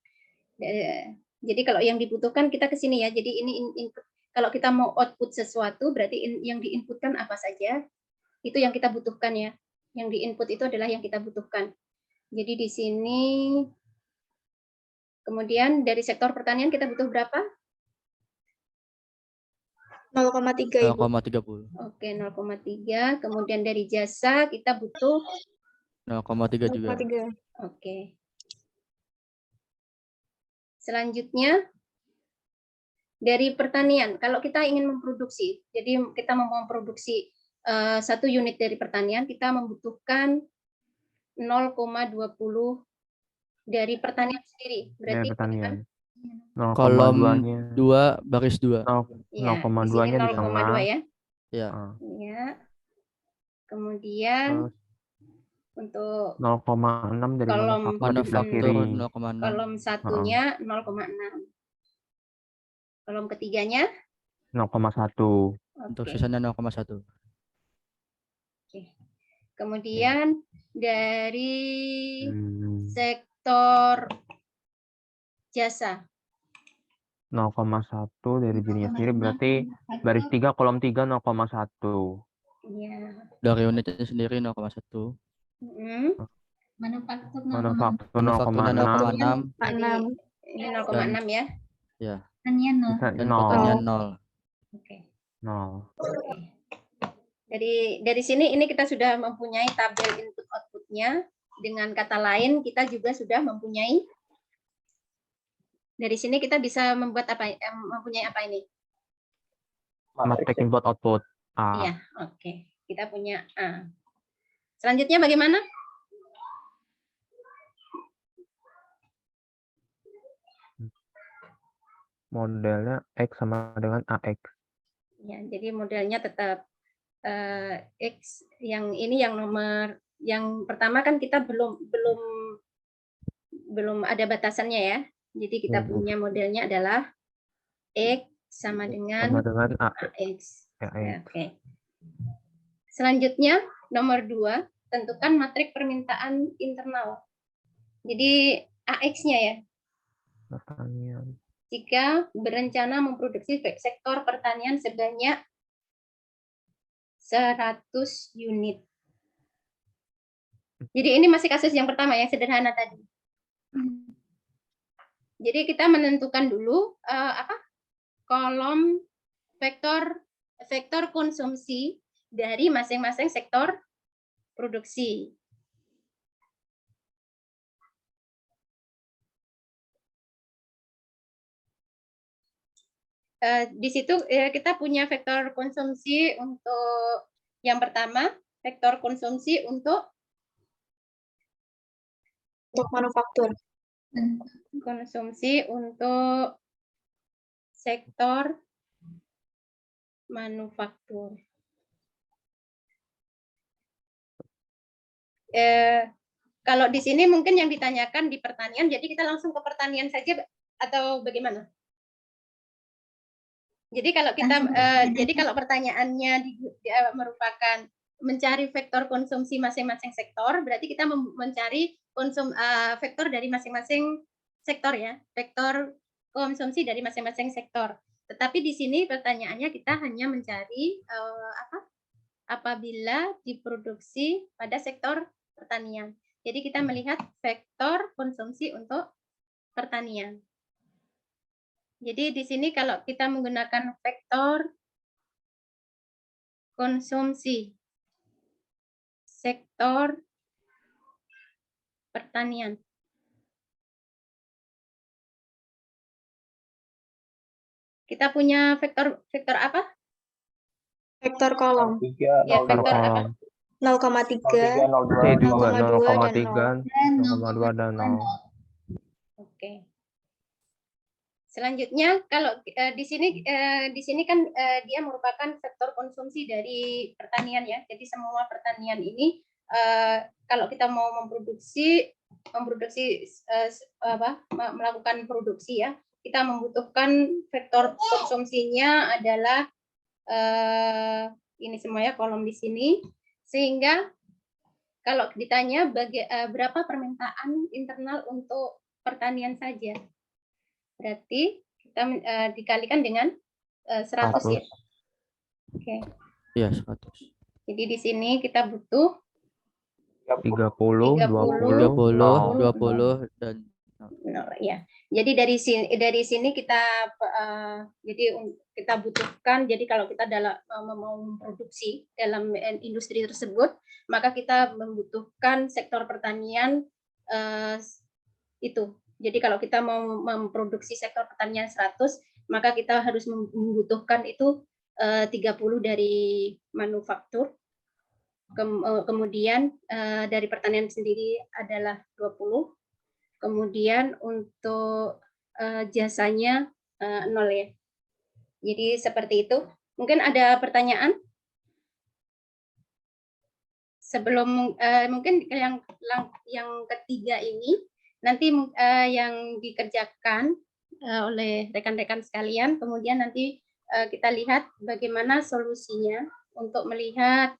jadi kalau yang dibutuhkan kita ke sini ya. Jadi ini input. Kalau kita mau output sesuatu berarti yang diinputkan apa saja? Itu yang kita butuhkan ya. Yang diinput itu adalah yang kita butuhkan. Jadi di sini kemudian dari sektor pertanian kita butuh berapa? 0,3 Ibu. 0,30. Oke, 0,3. Kemudian dari jasa kita butuh 0,3 juga. 0,3. Oke. Selanjutnya dari pertanian. Kalau kita ingin memproduksi, jadi kita mau memproduksi 1 unit dari pertanian, kita membutuhkan 0,20 dari pertanian sendiri. Berarti pertanian. Kolom 0,2-nya 2 baris 2. Ya, di 0,2-nya sini di 0,2 tengah. ya. Ya. Ya. Kemudian untuk 0,6 dari kolom manufaktur di sebelah kiri. Manufaktur 0,6. kolom satunya 0,6. Kolom ketiganya 0,1. Untuk Oke. sisanya 0,1. Oke. Kemudian dari Hmm. sektor jasa 0,1 dari dirinya sendiri berarti baris 3 kolom 3 0,1. ya. Dari unitnya sendiri 0,1. Manufaktur Manufaktur Manufakturnya 0,6. 0,6. Jadi ini 0,6 ya. Ya. Pertanian 0. Dan pertanian 0. Oke. 0. Dari sini ini kita sudah mempunyai tabel input outputnya. Dengan kata lain kita juga sudah mempunyai. Dari sini kita bisa membuat apa? Mempunyai apa ini? Matrik input output. Iya, oke. Kita punya A. Selanjutnya bagaimana? Modelnya X sama dengan AX. Ya, jadi modelnya tetap X. Yang ini yang nomor yang pertama kan kita belum ada batasannya ya. Jadi kita punya modelnya adalah X sama dengan AX. Ya, oke. Selanjutnya nomor 2, tentukan matrik permintaan internal. Jadi AX-nya ya. Pertanian. Jika berencana memproduksi sektor pertanian sebanyak 100 unit. Jadi ini masih kasus yang pertama yang sederhana tadi. Jadi kita menentukan dulu kolom vektor konsumsi dari masing-masing sektor produksi. Di situ kita punya vektor konsumsi untuk yang pertama, vektor konsumsi untuk manufaktur. Konsumsi untuk sektor manufaktur. Kalau di sini mungkin yang ditanyakan di pertanian, jadi kita langsung ke pertanian saja atau bagaimana? Jadi kalau kita kalau pertanyaannya merupakan mencari vektor konsumsi masing-masing sektor, berarti kita mencari vektor dari masing-masing sektor ya, vektor konsumsi dari masing-masing sektor. Tetapi di sini pertanyaannya kita hanya mencari apabila diproduksi pada sektor pertanian. Jadi kita melihat vektor konsumsi untuk pertanian. Jadi di sini kalau kita menggunakan vektor konsumsi sektor pertanian. Kita punya vektor apa? Vektor kolom. Ya, vektor apa? 0,3, 0,3, 0,2 dan 0. Oke. Selanjutnya kalau di sini kan dia merupakan sektor konsumsi dari pertanian ya. Jadi semua pertanian ini kalau kita mau melakukan produksi ya, kita membutuhkan vektor konsumsinya adalah ini semua ya, kolom di sini. Sehingga kalau ditanya berapa permintaan internal untuk pertanian saja, berarti kita dikalikan dengan 100 ya. Oke. Iya, 100. Jadi di sini kita butuh 30, 20, 20 dan ya. Jadi dari sini kita kita butuhkan. Jadi kalau kita mau memproduksi dalam industri tersebut, maka kita membutuhkan sektor pertanian itu. Jadi kalau kita mau memproduksi sektor pertanian 100, maka kita harus membutuhkan itu 30 dari manufaktur. Kemudian dari pertanian sendiri adalah 20. Kemudian untuk jasanya 0 ya. Jadi seperti itu. Mungkin ada pertanyaan? Sebelum mungkin yang ketiga ini nanti yang dikerjakan oleh rekan-rekan sekalian, kemudian nanti kita lihat bagaimana solusinya untuk melihat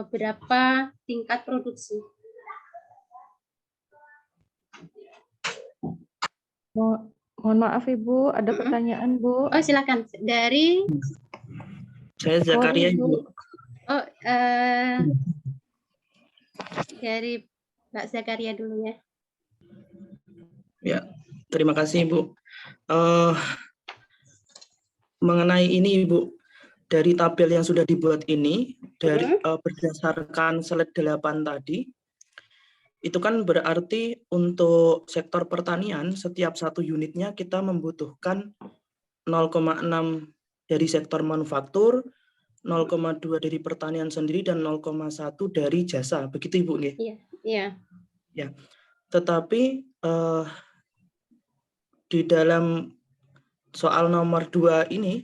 berapa tingkat produksi. Mohon maaf Ibu, ada pertanyaan Bu. Oh silakan, dari saya Zakaria Ibu. Oh, dari Mbak Zakaria dulu ya. Ya, terima kasih Ibu. Mengenai ini Ibu, dari tabel yang sudah dibuat ini, dari berdasarkan slide 8 tadi, itu kan berarti untuk sektor pertanian, setiap satu unitnya kita membutuhkan 0,6 dari sektor manufaktur, 0,2 dari pertanian sendiri, dan 0,1 dari jasa. Begitu Ibu nggih? Iya, iya. Ya. Tetapi di dalam soal nomor 2 ini,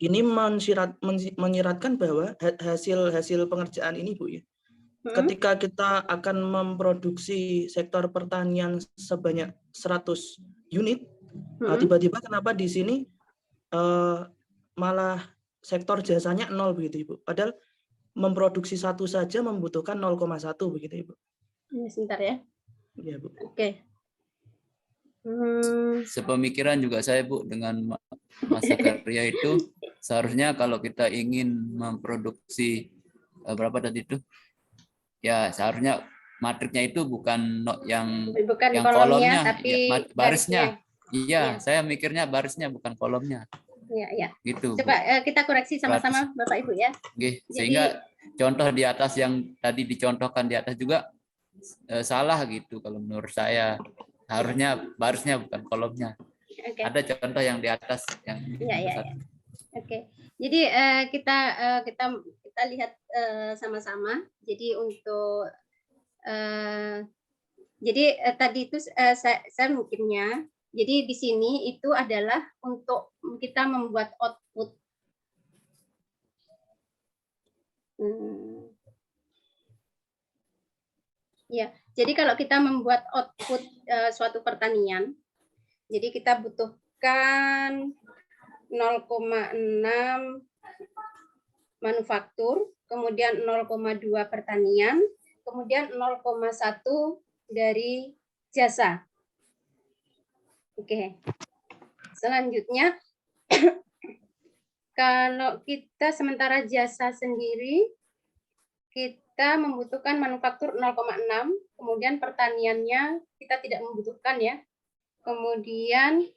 ini menyiratkan bahwa hasil pengerjaan ini Bu ya, ketika kita akan memproduksi sektor pertanian sebanyak 100 unit, tiba-tiba kenapa di sini malah sektor jasanya 0 begitu Ibu? Padahal memproduksi satu saja membutuhkan 0,1 begitu Ibu. Sebentar ya. Iya Bu. Oke. Sepemikiran juga saya Bu dengan Mas Zakaria itu, seharusnya kalau kita ingin memproduksi berapa tadi itu, ya seharusnya matriknya itu bukan yang kolomnya, tapi ya, barisnya. Iya, saya mikirnya barisnya bukan kolomnya. Iya, iya. Gitu. Coba kita koreksi sama-sama Bapak Ibu ya. Oke, sehingga contoh di atas yang tadi dicontohkan di atas juga salah gitu kalau menurut saya. Harusnya barisnya bukan kolomnya. Okay. Ada contoh yang di atas yang ya. Oke. Jadi kita lihat sama-sama. Jadi untuk tadi itu saya mungkinnya. Jadi di sini itu adalah untuk kita membuat output. Ya, jadi kalau kita membuat output suatu pertanian, jadi kita butuhkan 0,6 manufaktur, kemudian 0,2 pertanian, kemudian 0,1 dari jasa. Oke. Selanjutnya, kalau kita sementara jasa sendiri, kita membutuhkan manufaktur 0,6, kemudian pertaniannya kita tidak membutuhkan ya. Kemudian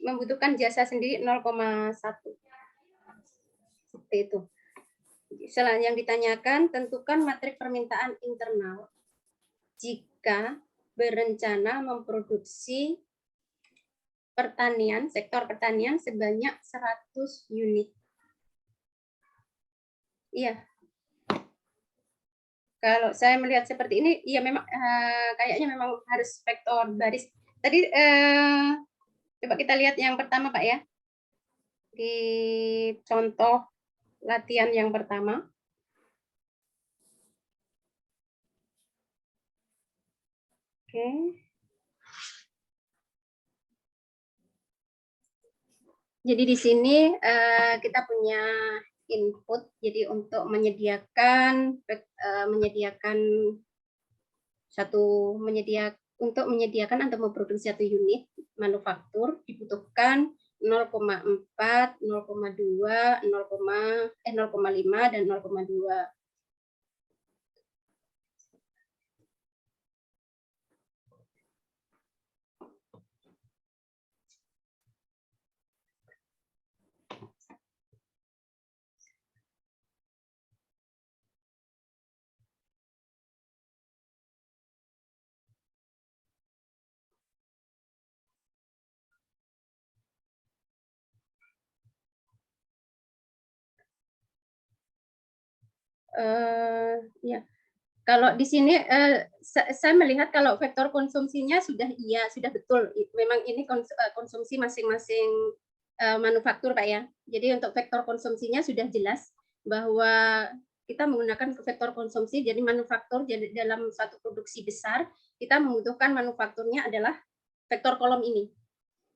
membutuhkan jasa sendiri 0,1. Seperti itu. Selanjutnya yang ditanyakan, tentukan matrik permintaan internal jika berencana memproduksi pertanian, sektor pertanian sebanyak 100 unit. Iya. Kalau saya melihat seperti ini, ya memang kayaknya memang harus vektor baris. Tadi coba kita lihat yang pertama Pak ya. Di contoh latihan yang pertama. Oke. Jadi di sini kita punya input, jadi untuk menyediakan atau memproduksi satu unit manufaktur dibutuhkan 0,4, 0,2, 0,5 dan 0,2. Ya, Kalau di sini saya melihat kalau vektor konsumsinya sudah betul. Memang ini konsumsi masing-masing manufaktur Pak ya. Jadi untuk vektor konsumsinya sudah jelas bahwa kita menggunakan vektor konsumsi, jadi manufaktur jadi dalam suatu produksi besar kita membutuhkan manufakturnya adalah vektor kolom ini.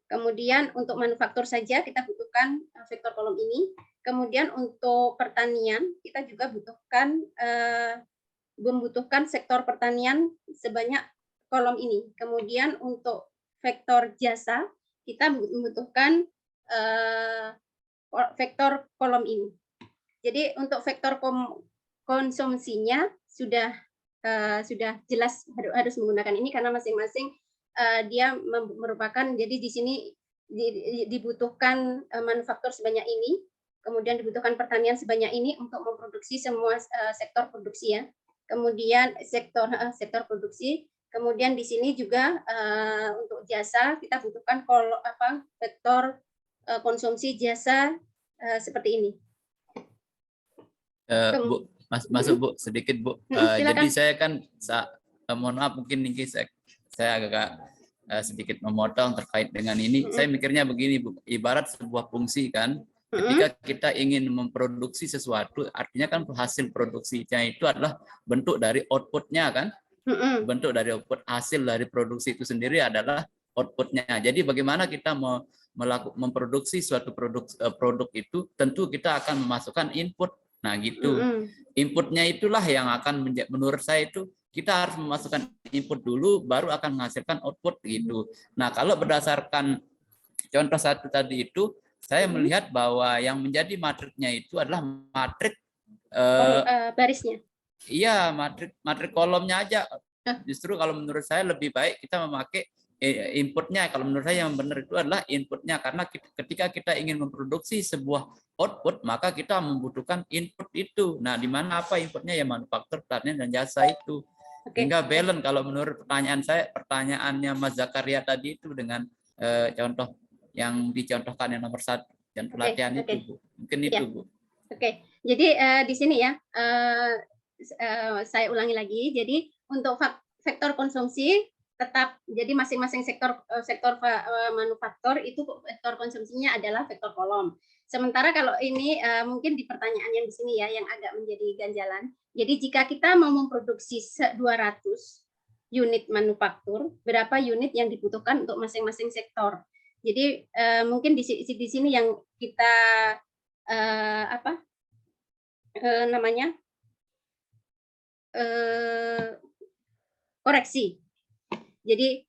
Kemudian untuk manufaktur saja kita butuhkan vektor kolom ini. Kemudian untuk pertanian kita juga membutuhkan sektor pertanian sebanyak kolom ini. Kemudian untuk vektor jasa kita membutuhkan vektor kolom ini. Jadi untuk vektor konsumsinya sudah jelas harus menggunakan ini karena masing-masing dia merupakan, jadi di sini dibutuhkan manufaktur sebanyak ini, kemudian dibutuhkan pertanian sebanyak ini untuk memproduksi semua sektor produksi ya. Kemudian sektor produksi, kemudian di sini juga untuk jasa kita butuhkan vektor konsumsi jasa seperti ini. Bu, masuk Bu sedikit Bu. Jadi saya kan mohon maaf mungkin ini saya agak sedikit memotong terkait dengan ini. Saya mikirnya begini Bu, ibarat sebuah fungsi kan, ketika kita ingin memproduksi sesuatu, artinya kan hasil produksinya itu adalah bentuk dari outputnya kan, bentuk dari output hasil dari produksi itu sendiri adalah outputnya. Jadi bagaimana kita memproduksi suatu produk itu, tentu kita akan memasukkan input. Nah gitu, inputnya itulah yang akan menurut saya itu kita harus memasukkan input dulu, baru akan menghasilkan output gitu. Nah kalau berdasarkan contoh satu tadi itu, saya melihat bahwa yang menjadi matriknya itu adalah matrik barisnya. Iya, matrik kolomnya aja. Justru kalau menurut saya lebih baik kita memakai inputnya. Kalau menurut saya yang benar itu adalah inputnya, karena ketika kita ingin memproduksi sebuah output, maka kita membutuhkan input itu. Nah, di mana apa inputnya ya manufaktur, pertanian dan jasa itu. Sehingga balance kalau menurut pertanyaan saya, pertanyaannya Mas Zakaria tadi itu dengan contoh yang dicontohkan yang nomor 1 dan pelatihan itu Bu. Mungkin itu Bu. Oke. Jadi di sini ya saya ulangi lagi. Jadi untuk vektor konsumsi tetap, jadi masing-masing sektor manufaktur itu vektor konsumsinya adalah vektor kolom. Sementara kalau ini mungkin di pertanyaan yang di sini ya yang agak menjadi ganjalan. Jadi jika kita mau memproduksi 200 unit manufaktur, berapa unit yang dibutuhkan untuk masing-masing sektor? Jadi mungkin di sini yang kita koreksi. Jadi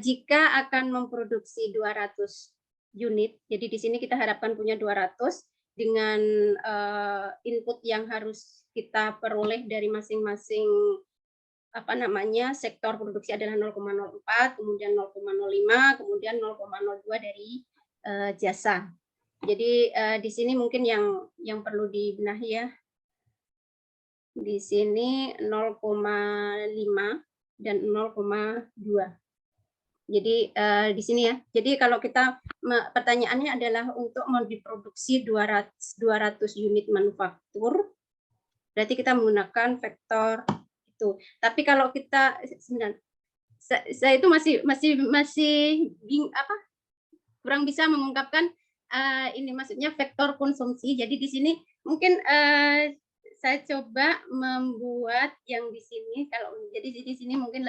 jika akan memproduksi 200 unit, jadi di sini kita harapkan punya 200 dengan input yang harus kita peroleh dari masing-masing sektor produksi adalah 0,04, kemudian 0,05, kemudian 0,02 dari jasa. Jadi di sini mungkin yang perlu dibenahi ya. Di sini 0,5 dan 0,2. Jadi di sini ya. Jadi kalau kita pertanyaannya adalah untuk mau diproduksi 200 unit manufaktur, berarti kita menggunakan vektor itu. Tapi kalau kita saya itu masih kurang bisa mengungkapkan ini maksudnya vektor konsumsi. Jadi di sini mungkin saya coba membuat yang di sini, jadi di sini mungkin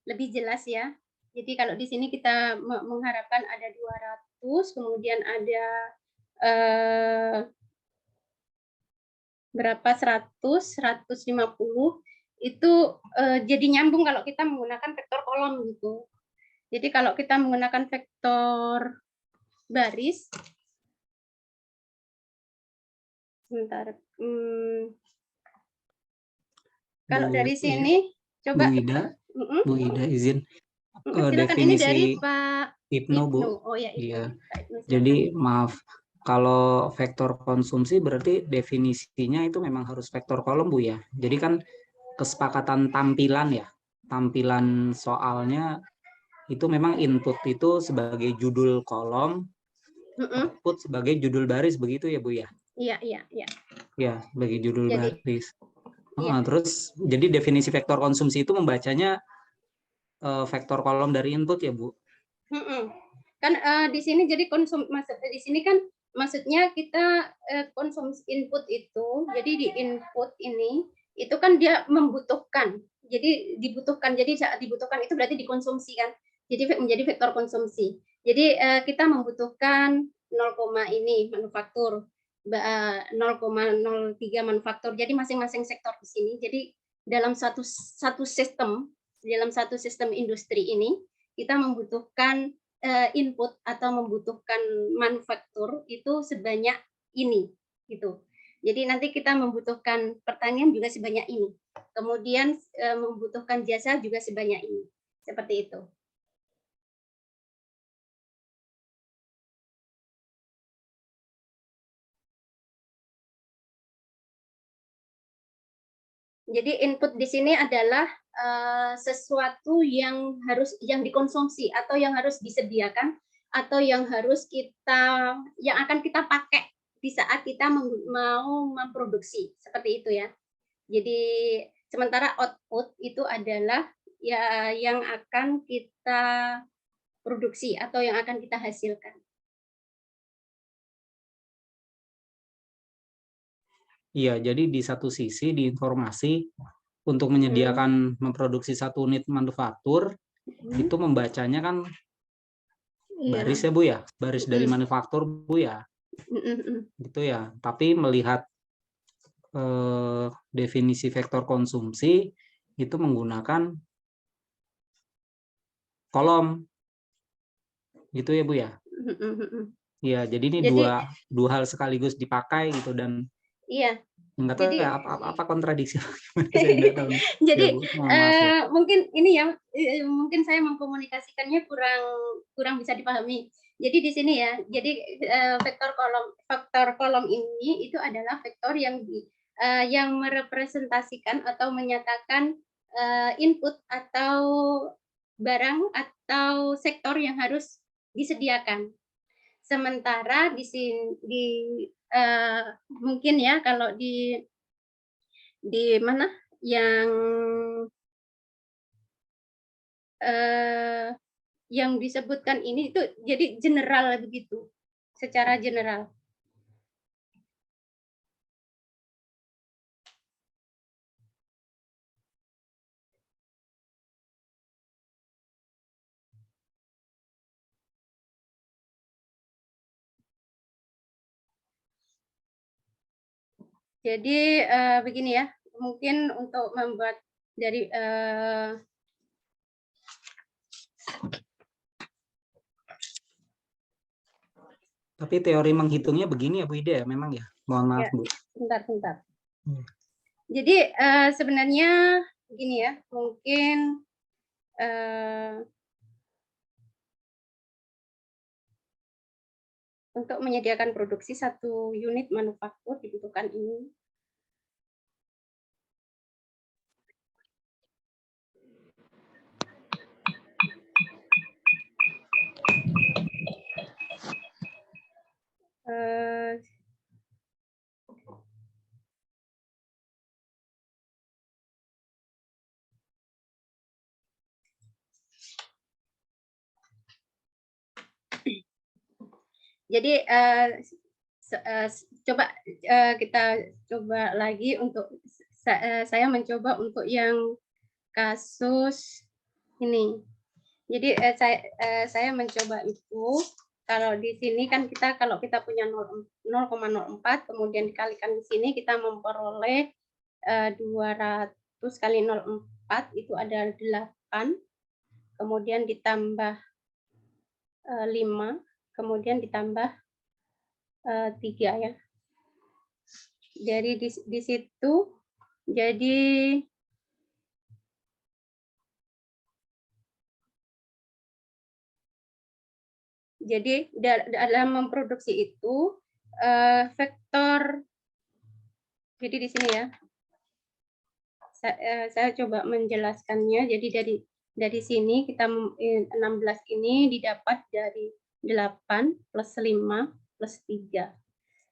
lebih jelas ya. Jadi kalau di sini kita mengharapkan ada 200, kemudian ada berapa 100, 150 itu jadi nyambung kalau kita menggunakan vektor kolom gitu. Jadi kalau kita menggunakan vektor baris, sebentar. Kalau dari sini coba Bu Ida izin silakan, ini dari Pak Ibnu Bu. Oh ya, iya. Jadi maaf, kalau vektor konsumsi berarti definisinya itu memang harus vektor kolom Bu ya. Jadi kan kesepakatan tampilan ya, tampilan soalnya itu memang input itu sebagai judul kolom, output sebagai judul baris, begitu ya Bu ya? Iya. Ya, sebagai judul baris. Terus jadi definisi vektor konsumsi itu membacanya vektor kolom dari input ya, Bu? Kan di sini jadi di sini kan maksudnya kita konsumsi input itu, jadi di input ini itu kan dia membutuhkan, jadi dibutuhkan, jadi saat dibutuhkan itu berarti dikonsumsi kan, jadi menjadi vektor konsumsi. Jadi kita membutuhkan 0, ini manufaktur, 0,03 manufaktur. Jadi masing-masing sektor di sini. Jadi dalam satu sistem, dalam satu sistem industri ini kita membutuhkan input atau membutuhkan manufaktur itu sebanyak ini gitu. Jadi nanti kita membutuhkan pertanian juga sebanyak ini. Kemudian membutuhkan jasa juga sebanyak ini. Seperti itu. Jadi input di sini adalah sesuatu yang dikonsumsi atau yang harus disediakan atau yang akan kita pakai di saat kita mau memproduksi, seperti itu ya. Jadi sementara output itu adalah ya yang akan kita produksi atau yang akan kita hasilkan. Iya, jadi di satu sisi di informasi untuk menyediakan memproduksi 1 unit manufaktur itu membacanya kan baris ya Bu ya, baris dari manufaktur Bu ya, gitu ya. Tapi melihat definisi vektor konsumsi itu menggunakan kolom, gitu ya Bu ya. Iya, jadi ini dua hal sekaligus dipakai gitu dan iya. Enggak tahu ya apa kontradiksi. Jadi mungkin ini ya, mungkin saya mengkomunikasikannya kurang bisa dipahami. Jadi di sini ya, jadi vektor kolom ini itu adalah vektor yang merepresentasikan atau menyatakan input atau barang atau sektor yang harus disediakan. Sementara di sini mungkin ya kalau di mana yang disebutkan ini itu jadi general begitu, secara general. Jadi begini ya, mungkin untuk membuat dari tapi teori menghitungnya begini ya Bu Ida ya, memang ya. Mohon maaf Bu. Bentar. Jadi sebenarnya begini ya, mungkin untuk menyediakan produksi 1 unit manufaktur dibutuhkan ini. Jadi kita coba lagi untuk saya mencoba untuk yang kasus ini. Jadi saya mencoba itu kalau di sini kan kalau kita punya 0,04 kemudian dikalikan di sini kita memperoleh 200 kali 0,4 itu ada 8, kemudian ditambah 5, kemudian ditambah 3 ya. Dari di situ jadi dalam memproduksi itu vektor, jadi di sini ya saya coba menjelaskannya. Jadi dari sini kita 16 ini didapat dari 8 plus 5 plus 3.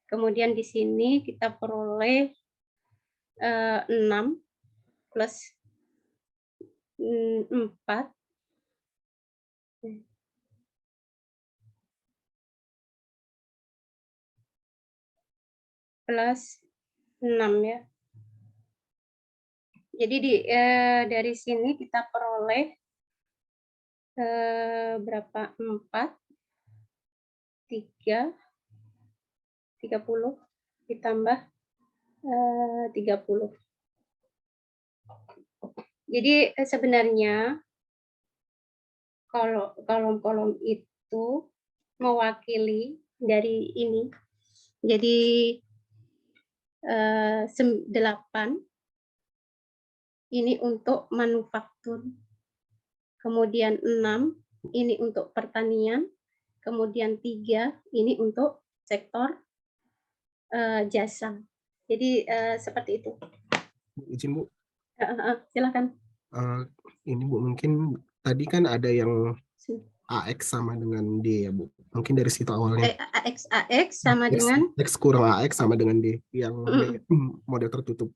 Kemudian di sini kita peroleh 6 plus 4 plus 6 ya. Jadi dari sini kita peroleh berapa? 4, 3, 30 ditambah 30. Jadi sebenarnya kalau kolom-kolom itu mewakili dari ini. Jadi 8 ini untuk manufaktur. Kemudian 6 ini untuk pertanian. Kemudian 3 ini untuk sektor jasa. Jadi seperti itu. Izin Bu. Silakan. Ini Bu, mungkin tadi kan ada yang AX sama dengan D ya Bu. Mungkin dari situ awalnya. AX sama dengan X kurang AX sama dengan D yang model tertutup.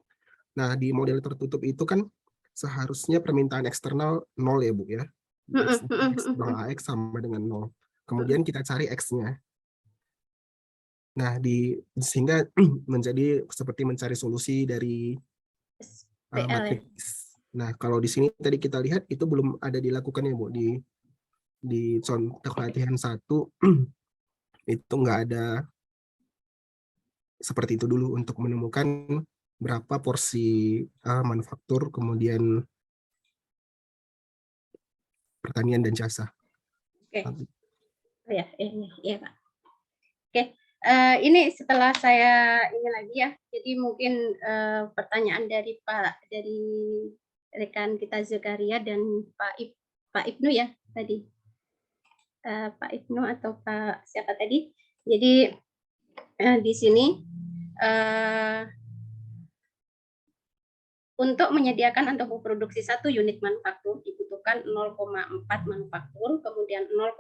Nah, di model tertutup itu kan seharusnya permintaan eksternal 0 ya Bu ya. X kurang AX sama dengan 0. Kemudian kita cari X-nya. Nah, sehingga menjadi seperti mencari solusi dari matriks. Nah, kalau di sini tadi kita lihat itu belum ada dilakukan ya Bu, di contoh latihan 1 itu nggak ada seperti itu dulu untuk menemukan berapa porsi manufaktur, kemudian pertanian dan jasa. Oke. Ya, Pak. Oke. Ini setelah saya ini lagi ya. Jadi mungkin pertanyaan dari rekan kita Zakaria dan Pak Ibnu ya tadi. Pak Ibnu atau Pak siapa tadi? Jadi di sini untuk menyediakan atau memproduksi 1 unit manufaktur dibutuhkan 0,4 manufaktur, kemudian 0,05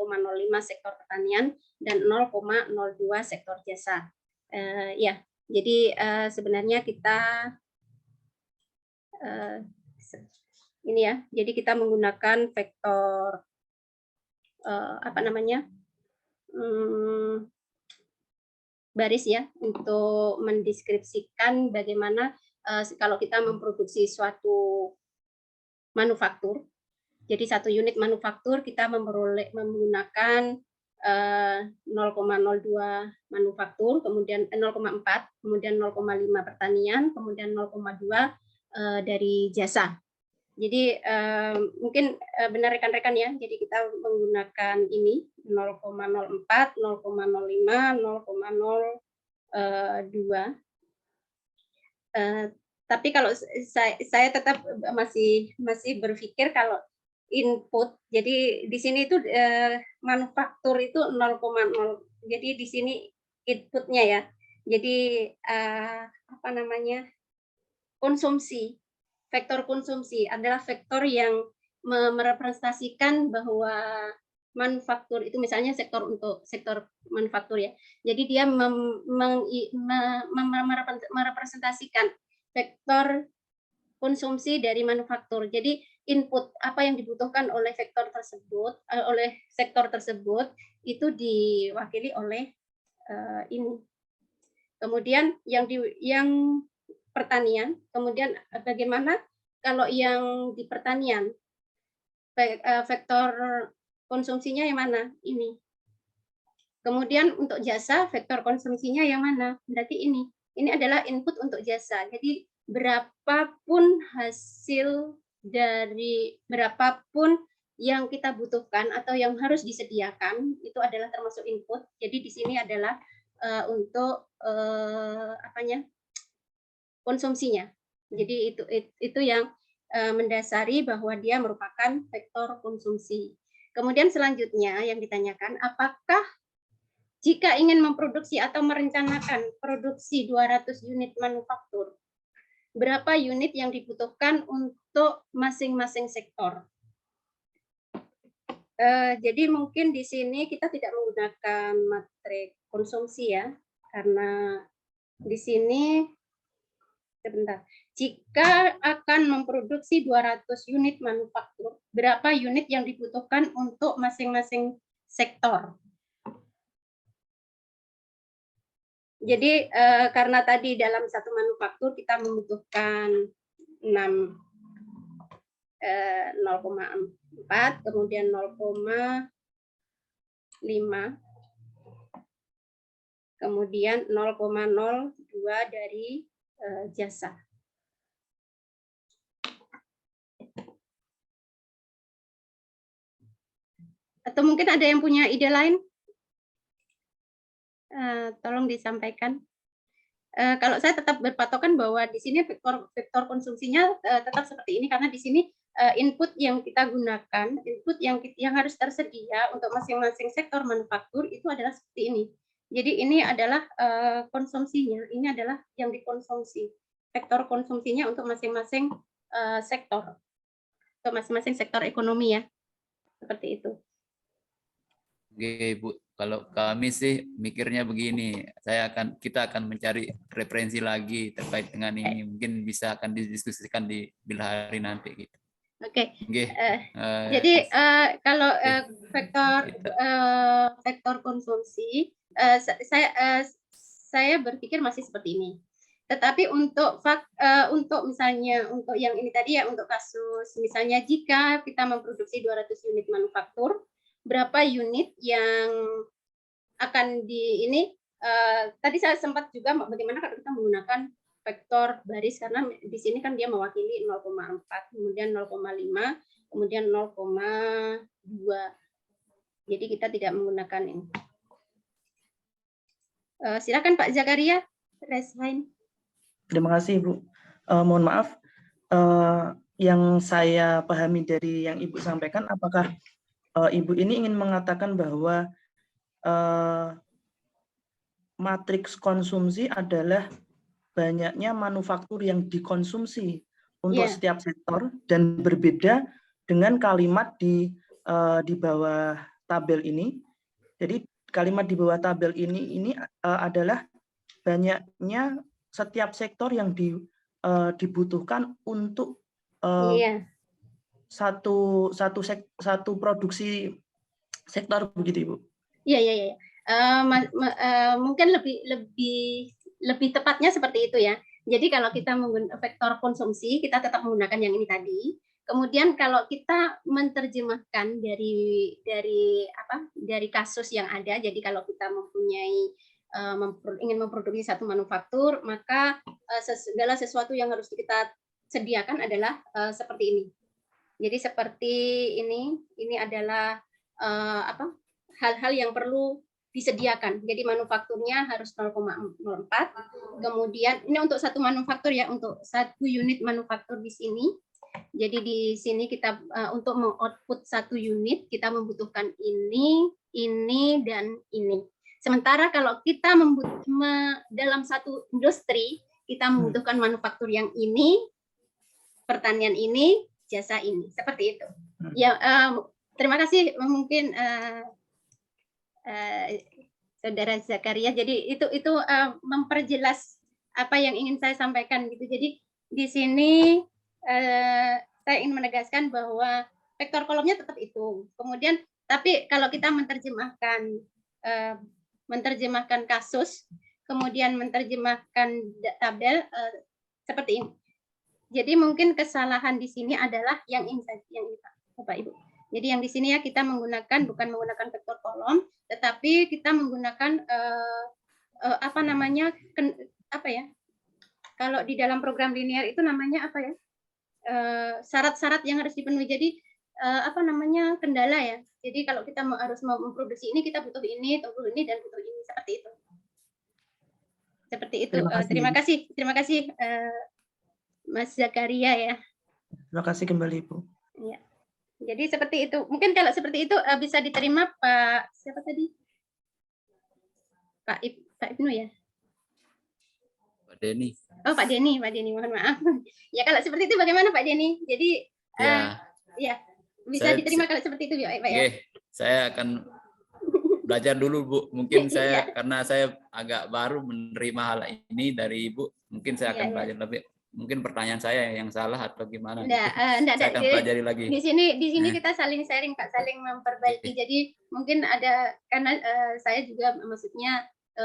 sektor pertanian dan 0,02 sektor jasa. Ya, jadi sebenarnya kita ini ya. Jadi kita menggunakan vektor baris ya untuk mendeskripsikan bagaimana kalau kita memproduksi suatu manufaktur. Jadi 1 unit manufaktur kita menggunakan 0,02 manufaktur, kemudian 0,4, kemudian 0,5 pertanian, kemudian 0,2 dari jasa. Jadi mungkin benar rekan-rekan ya, jadi kita menggunakan ini 0,04, 0,05, 0,02. Tapi kalau saya tetap masih berpikir kalau input, jadi di sini itu manufaktur itu 0,0. Jadi di sini inputnya ya. Jadi konsumsi. Vektor konsumsi adalah vektor yang merepresentasikan bahwa manufaktur itu misalnya untuk sektor manufaktur ya. Jadi dia merepresentasikan vektor konsumsi dari manufaktur. Jadi input apa yang dibutuhkan oleh vektor tersebut, oleh sektor tersebut itu diwakili oleh ini. Kemudian yang pertanian, kemudian bagaimana kalau yang di pertanian vektor konsumsinya yang mana? Ini. Kemudian untuk jasa vektor konsumsinya yang mana? Berarti ini. Ini adalah input untuk jasa. Jadi berapapun hasil dari berapapun yang kita butuhkan atau yang harus disediakan itu adalah termasuk input. Jadi di sini adalah untuk konsumsinya. Jadi itu yang mendasari bahwa dia merupakan vektor konsumsi. Kemudian selanjutnya yang ditanyakan, apakah jika ingin memproduksi atau merencanakan produksi 200 unit manufaktur, berapa unit yang dibutuhkan untuk masing-masing sektor? Jadi mungkin di sini kita tidak menggunakan matrik konsumsi ya, karena di sini sebentar. Jika akan memproduksi 200 unit manufaktur, berapa unit yang dibutuhkan untuk masing-masing sektor? Jadi karena tadi dalam satu manufaktur kita membutuhkan 0,4, kemudian 0,5, kemudian 0,02 dari jasa. Atau mungkin ada yang punya ide lain? Tolong disampaikan. Kalau saya tetap berpatokan bahwa di sini vektor konsumsinya tetap seperti ini karena di sini input yang kita gunakan, input yang harus tersedia untuk masing-masing sektor manufaktur itu adalah seperti ini. Jadi ini adalah konsumsinya, ini adalah yang dikonsumsi. Vektor konsumsinya untuk masing-masing sektor, untuk masing-masing sektor ekonomi ya, seperti itu. Oke, Bu. Kalau kami sih mikirnya begini, kita akan mencari referensi lagi terkait dengan ini. Mungkin bisa akan didiskusikan di bilahari nanti gitu. Oke. Jadi kalau vektor konsumsi, saya berpikir masih seperti ini. Tetapi untuk misalnya untuk yang ini tadi ya, untuk kasus misalnya jika kita memproduksi 200 unit manufaktur, berapa unit yang akan tadi saya sempat juga bagaimana kalau kita menggunakan vektor baris karena di sini kan dia mewakili 0,4, kemudian 0,5, kemudian 0,2. Jadi kita tidak menggunakan ini. Silakan Pak Zakaria, Reshain. Terima kasih Ibu. Mohon maaf, yang saya pahami dari yang Ibu sampaikan, apakah Ibu ini ingin mengatakan bahwa matriks konsumsi adalah banyaknya manufaktur yang dikonsumsi untuk setiap sektor dan berbeda dengan kalimat di bawah tabel ini. Jadi kalimat di bawah tabel ini adalah banyaknya setiap sektor yang dibutuhkan untuk satu produksi sektor begitu Ibu. Iya. Mungkin lebih tepatnya seperti itu ya. Jadi kalau kita menggunakan vektor konsumsi, kita tetap menggunakan yang ini tadi. Kemudian kalau kita menerjemahkan dari kasus yang ada, jadi kalau kita mempunyai ingin memproduksi satu manufaktur, maka segala sesuatu yang harus kita sediakan adalah seperti ini. Jadi seperti ini adalah hal-hal yang perlu disediakan. Jadi manufakturnya harus 0,04. Kemudian ini untuk satu manufaktur ya, untuk satu unit manufaktur di sini. Jadi di sini kita untuk mengoutput satu unit kita membutuhkan ini, dan ini. Sementara kalau kita dalam satu industri kita membutuhkan manufaktur yang ini, pertanian ini, jasa ini, seperti itu. Ya, terima kasih mungkin Saudara Zakaria. Jadi itu memperjelas apa yang ingin saya sampaikan gitu. Jadi di sini saya ingin menegaskan bahwa vektor kolomnya tetap itu. Kemudian tapi kalau kita menerjemahkan kasus, kemudian menerjemahkan tabel seperti ini. Jadi mungkin kesalahan di sini adalah yang ini Bapak Ibu. Jadi yang di sini ya kita bukan menggunakan vektor kolom, tetapi kita menggunakan kalau di dalam program linear itu namanya apa ya? Syarat-syarat yang harus dipenuhi. Jadi kendala ya. Jadi kalau kita harus memproduksi ini, kita butuh ini, dan butuh ini, seperti itu. Seperti itu. Terima kasih Mas Zakaria ya. Terima kasih kembali Bu. Ya. Jadi seperti itu. Mungkin kalau seperti itu bisa diterima Pak siapa tadi? Pak Ibnu ya. Pak Denny. Oh Pak Denny, mohon maaf. Ya kalau seperti itu bagaimana Pak Denny? Jadi ya bisa diterima kalau seperti itu Pak ya. Oke, saya akan belajar dulu Bu. Mungkin saya karena saya agak baru menerima hal ini dari Ibu, mungkin saya akan belajar lebih Mungkin pertanyaan saya yang salah atau gimana? Enggak, saya akan pelajari lagi. Di sini kita saling sharing, Kak, saling memperbaiki. Jadi mungkin ada, karena saya juga maksudnya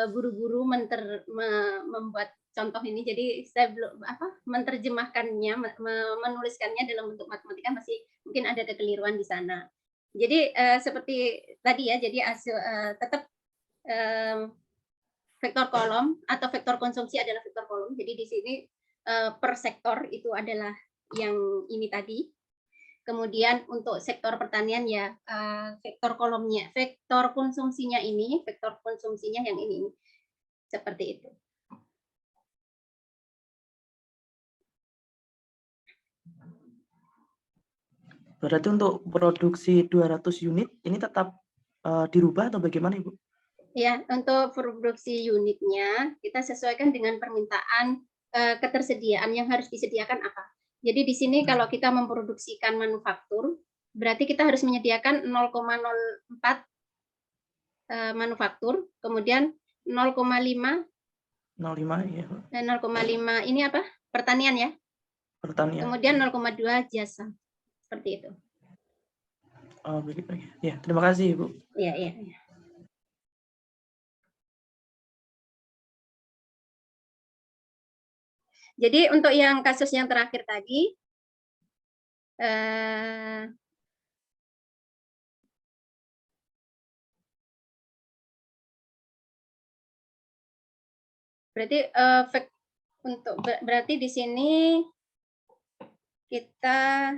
buru-buru membuat contoh ini, jadi saya belum menerjemahkannya, menuliskannya dalam bentuk matematika, masih mungkin ada kekeliruan di sana. Jadi seperti tadi ya, jadi tetap vektor kolom atau vektor konsumsi adalah vektor kolom. Jadi di sini per sektor itu adalah yang ini tadi. Kemudian untuk sektor pertanian ya vektor kolomnya, vektor konsumsinya ini, vektor konsumsinya yang ini. Seperti itu. Berarti untuk produksi 200 unit ini tetap dirubah atau bagaimana, Ibu? Ya, untuk produksi unitnya kita sesuaikan dengan permintaan ketersediaan yang harus disediakan apa. Jadi di sini kalau kita memproduksikan manufaktur, berarti kita harus menyediakan 0,04 manufaktur, kemudian 0,5 ya. 0,5 ini apa? Pertanian ya? Pertanian. Kemudian 0,2 jasa. Seperti itu. Oh, begitu. Ya, terima kasih, Ibu. Iya. Jadi untuk yang kasus yang terakhir tadi, berarti di sini kita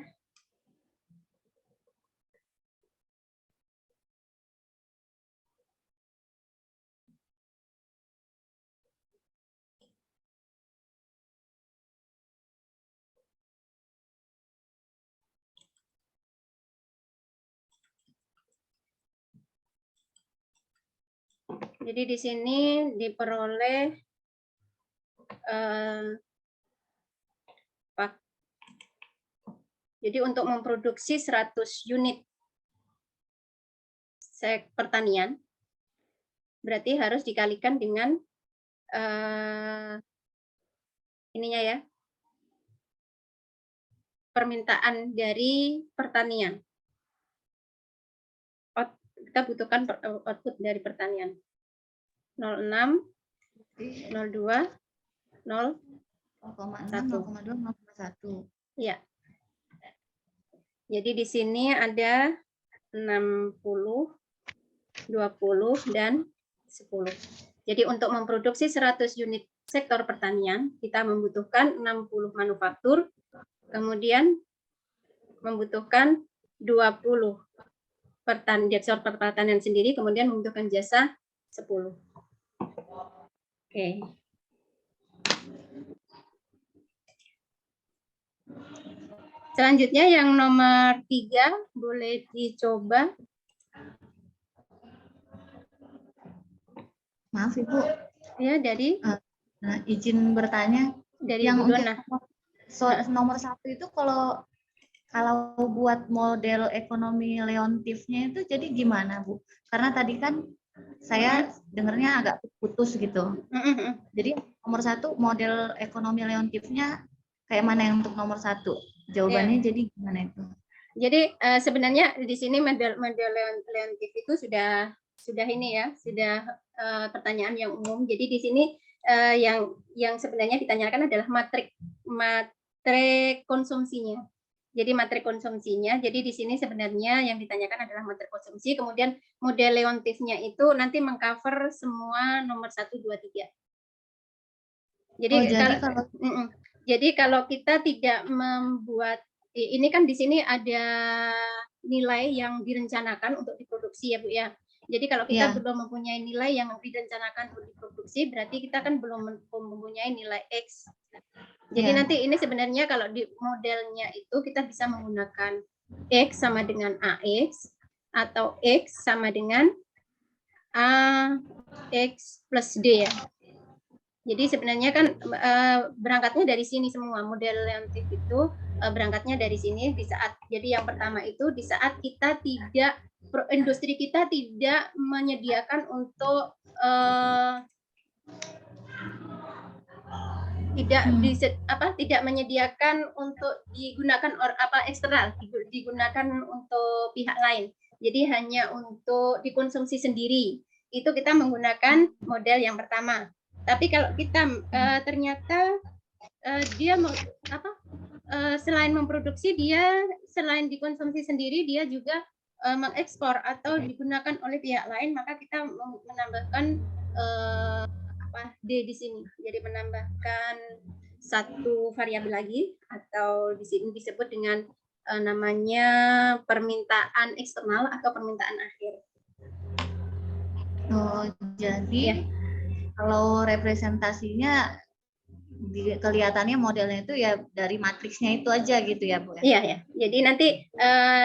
jadi di sini diperoleh jadi untuk memproduksi 100 unit pertanian berarti harus dikalikan dengan ininya ya, permintaan dari pertanian. Kita butuhkan output dari pertanian 06, 02, 0,1. 0,2, 0,1. Ya. Jadi di sini ada 60, 20, dan 10. Jadi untuk memproduksi 100 unit sektor pertanian, kita membutuhkan 60 manufaktur, kemudian membutuhkan 20 sektor pertanian sendiri, kemudian membutuhkan jasa 10. Oke. Selanjutnya yang nomor 3, boleh dicoba. Maaf Ibu. Ya, dari izin bertanya. Dari yang Ibu Dona. Nomor 1 itu kalau buat model ekonomi Leontiefnya itu jadi gimana Bu? Karena tadi kan saya dengarnya agak putus gitu. Jadi nomor 1 model ekonomi Leontiefnya kayak mana yang untuk nomor 1? Jawabannya jadi gimana itu? Jadi sebenarnya di sini model Leontief itu sudah ini ya, sudah pertanyaan yang umum. Jadi di sini yang sebenarnya ditanyakan adalah matrik konsumsinya. Jadi materi konsumsinya. Jadi di sini sebenarnya yang ditanyakan adalah materi konsumsi. Kemudian model Leontiefnya itu nanti mengcover semua nomor 1, 2, 3. Jadi kalau kita tidak membuat ini kan di sini ada nilai yang direncanakan untuk diproduksi ya Bu ya. Jadi kalau kita belum mempunyai nilai yang direncanakan untuk diproduksi, berarti kita kan belum mempunyai nilai X. Jadi nanti ini sebenarnya kalau di modelnya itu kita bisa menggunakan X sama dengan AX atau X sama dengan AX plus D ya. Jadi sebenarnya kan berangkatnya dari sini semua, model Leontief itu berangkatnya dari sini di saat, jadi yang pertama itu di saat kita tidak, industri kita tidak menyediakan untuk tidak menyediakan untuk digunakan eksternal, digunakan untuk pihak lain. Jadi hanya untuk dikonsumsi sendiri. Itu kita menggunakan model yang pertama. Tapi kalau kita ternyata dia selain memproduksi, dia selain dikonsumsi sendiri, dia juga mengekspor atau digunakan oleh pihak lain, maka kita menambahkan D di sini. Jadi menambahkan satu variabel lagi, atau di sini disebut dengan namanya permintaan eksternal atau permintaan akhir. Oh, jadi kalau representasinya kelihatannya modelnya itu ya dari matriksnya itu aja gitu ya, Bu? Iya, ya. Jadi nanti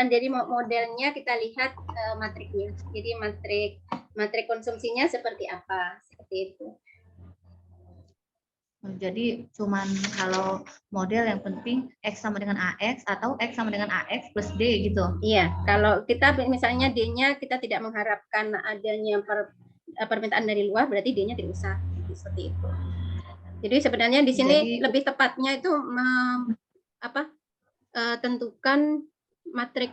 dari modelnya kita lihat matriknya. Jadi matrik konsumsinya seperti apa, seperti itu. Jadi cuman kalau model yang penting X sama dengan AX atau X sama dengan AX plus D gitu. Iya, kalau kita misalnya D-nya kita tidak mengharapkan adanya permintaan dari luar, berarti D-nya tidak usah, seperti itu. Jadi sebenarnya di sini lebih tepatnya itu tentukan matrik.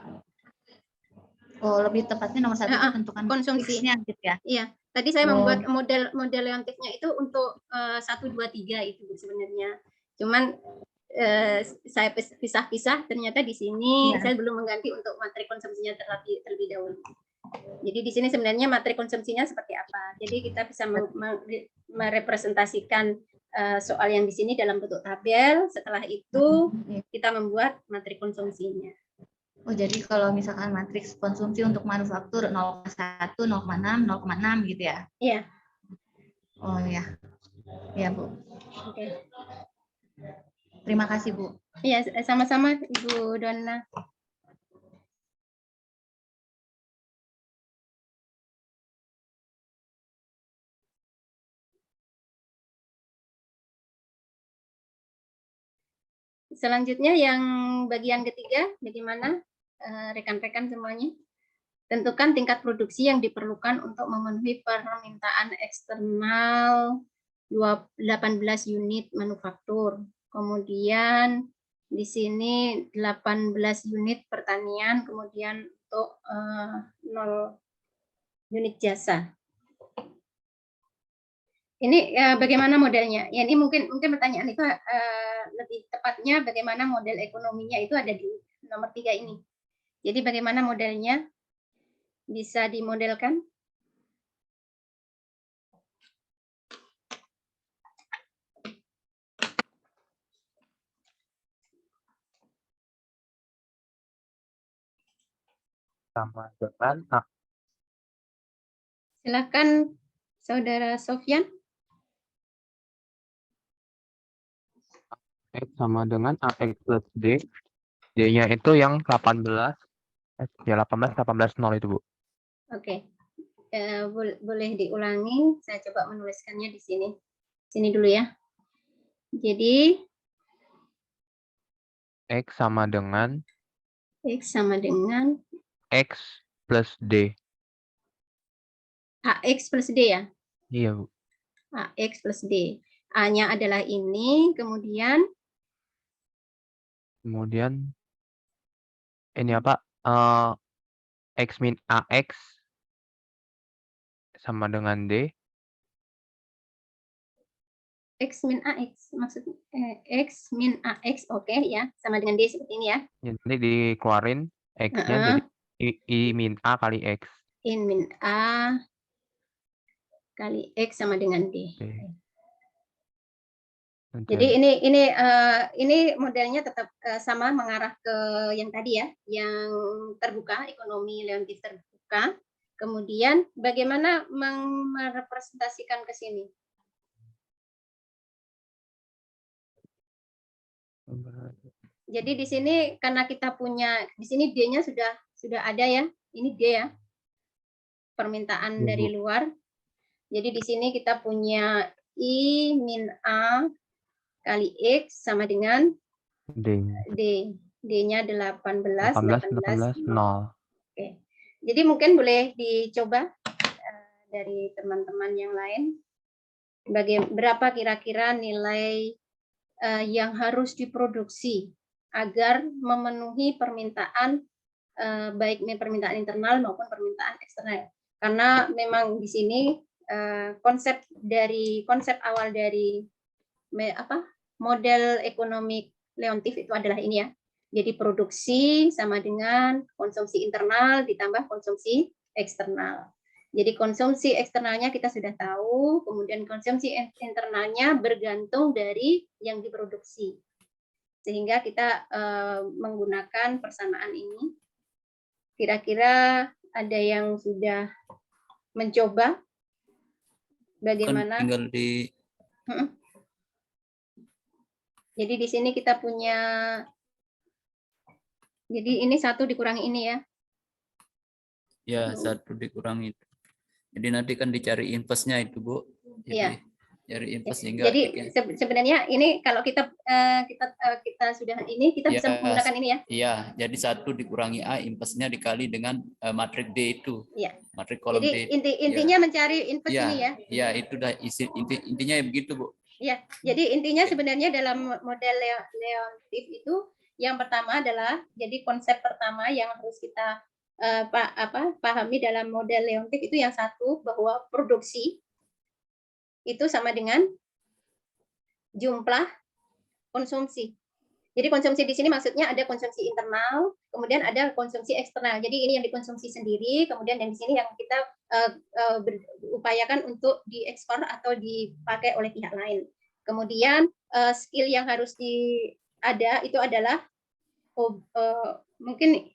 Oh, lebih tepatnya nomor 1 itu tentukan konsumsinya gitu ya. Iya. Tadi saya membuat model leontifnya itu untuk 1, 2, 3 itu sebenarnya. Cuman saya pisah-pisah, ternyata di sini saya belum mengganti untuk matrik konsumsinya terlebih dahulu. Jadi di sini sebenarnya matrik konsumsinya seperti apa. Jadi kita bisa merepresentasikan soal yang di sini dalam bentuk tabel. Setelah itu kita membuat matrik konsumsinya. Oh, jadi kalau misalkan matriks konsumsi untuk manufaktur 0,1, 0,6, 0,6 gitu ya? Iya. Oh ya. Ya, Bu. Oke. Terima kasih, Bu. Iya, sama-sama Ibu Donna. Selanjutnya yang bagian ketiga, bagaimana rekan-rekan semuanya? Tentukan tingkat produksi yang diperlukan untuk memenuhi permintaan eksternal 18 unit manufaktur. Kemudian di sini 18 unit pertanian, kemudian untuk 0 unit jasa. Ini bagaimana modelnya? Ya, ini mungkin pertanyaan itu lebih tepatnya bagaimana model ekonominya itu ada di nomor 3 ini. Jadi bagaimana modelnya bisa dimodelkan? Sama dengan Silakan Saudara Sofyan. X sama dengan AX plus D. D-nya itu yang 18. Ya 18, 0 itu, Bu. Oke. Boleh diulangi. Saya coba menuliskannya di sini. Sini dulu ya. Jadi X sama dengan X plus D. AX plus D ya? Iya, Bu. AX plus D. A-nya adalah ini, kemudian ini apa? X min AX sama dengan D. X min AX, maksudnya X min AX, oke ya, sama dengan D seperti ini ya. Jadi dikeluarin X-nya jadi I min A kali X. I min A kali X sama dengan D. Jadi ini modelnya tetap sama, mengarah ke yang tadi ya, yang terbuka, ekonomi leontif terbuka. Kemudian bagaimana merepresentasikan ke sini? Jadi di sini karena kita punya di sini D-nya sudah ada ya. Ini D ya. Permintaan dari luar. Jadi di sini kita punya I min A kali X sama dengan D. D-nya 18, 0. Oke. Jadi mungkin boleh dicoba dari teman-teman yang lain. Berapa kira-kira nilai yang harus diproduksi agar memenuhi permintaan baik permintaan internal maupun permintaan eksternal. Karena memang di sini konsep awal dari model ekonomi Leontief itu adalah ini ya. Jadi produksi sama dengan konsumsi internal ditambah konsumsi eksternal. Jadi konsumsi eksternalnya kita sudah tahu, kemudian konsumsi internalnya bergantung dari yang diproduksi. Sehingga kita menggunakan persamaan ini. Kira-kira ada yang sudah mencoba bagaimana? Tinggal di. Jadi di sini kita punya. Jadi ini 1 dikurangi ini ya. Ya, 1 dikurangi. Jadi nanti kan dicari inverse-nya itu, Bu. Iya. Cari inverse sehingga. Jadi sebenarnya ini kalau kita sudah ini kita bisa menggunakan ini ya. Iya, jadi 1 dikurangi A inverse-nya dikali dengan matriks D itu. Iya. Matriks kolom jadi D. intinya mencari inverse ya, ini ya. Iya, itu dah intinya begitu, Bu. Iya, jadi intinya sebenarnya dalam model Leontief itu yang pertama adalah jadi konsep pertama yang harus kita pahami dalam model Leontief itu yang 1 bahwa produksi itu sama dengan jumlah konsumsi. Jadi konsumsi di sini maksudnya ada konsumsi internal, kemudian ada konsumsi eksternal. Jadi ini yang dikonsumsi sendiri, kemudian yang di sini yang kita upayakan untuk diekspor atau dipakai oleh pihak lain. Kemudian skill yang harus ada itu adalah mungkin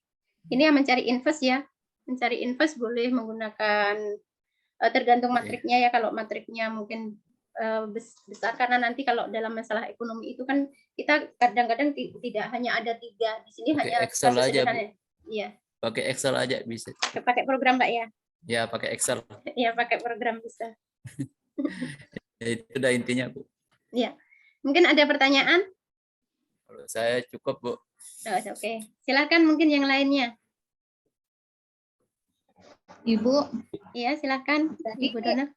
ini yang mencari inverse ya. Mencari inverse boleh menggunakan tergantung matriknya ya. Kalau matriknya mungkin besar karena nanti kalau dalam masalah ekonomi itu kan kita kadang-kadang tidak hanya ada 3 di sini pakai hanya Excel aja, Bu. Iya. Pakai Excel aja bisa. Pakai program Mbak ya? Ya, pakai Excel. Iya, pakai program bisa. Itu udah intinya, Bu. Iya. Mungkin ada pertanyaan? Kalau saya cukup, Bu. Oke. Silakan mungkin yang lainnya. Ibu. Iya, silakan. Ibu Dona.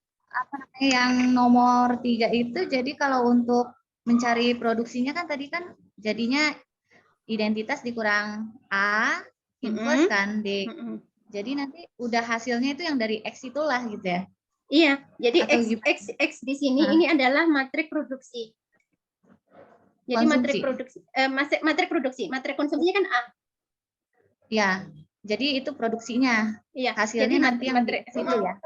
Yang nomor 3 itu jadi kalau untuk mencari produksinya kan tadi kan jadinya identitas dikurang A, inverse kan D. Jadi nanti udah hasilnya itu yang dari X itulah gitu ya. Iya, jadi X di sini ini adalah matrik produksi. Jadi matrik produksi, matrik konsumsinya kan A. Ya, jadi itu produksinya. Iya, hasilnya jadi nanti yang matrik itu ya.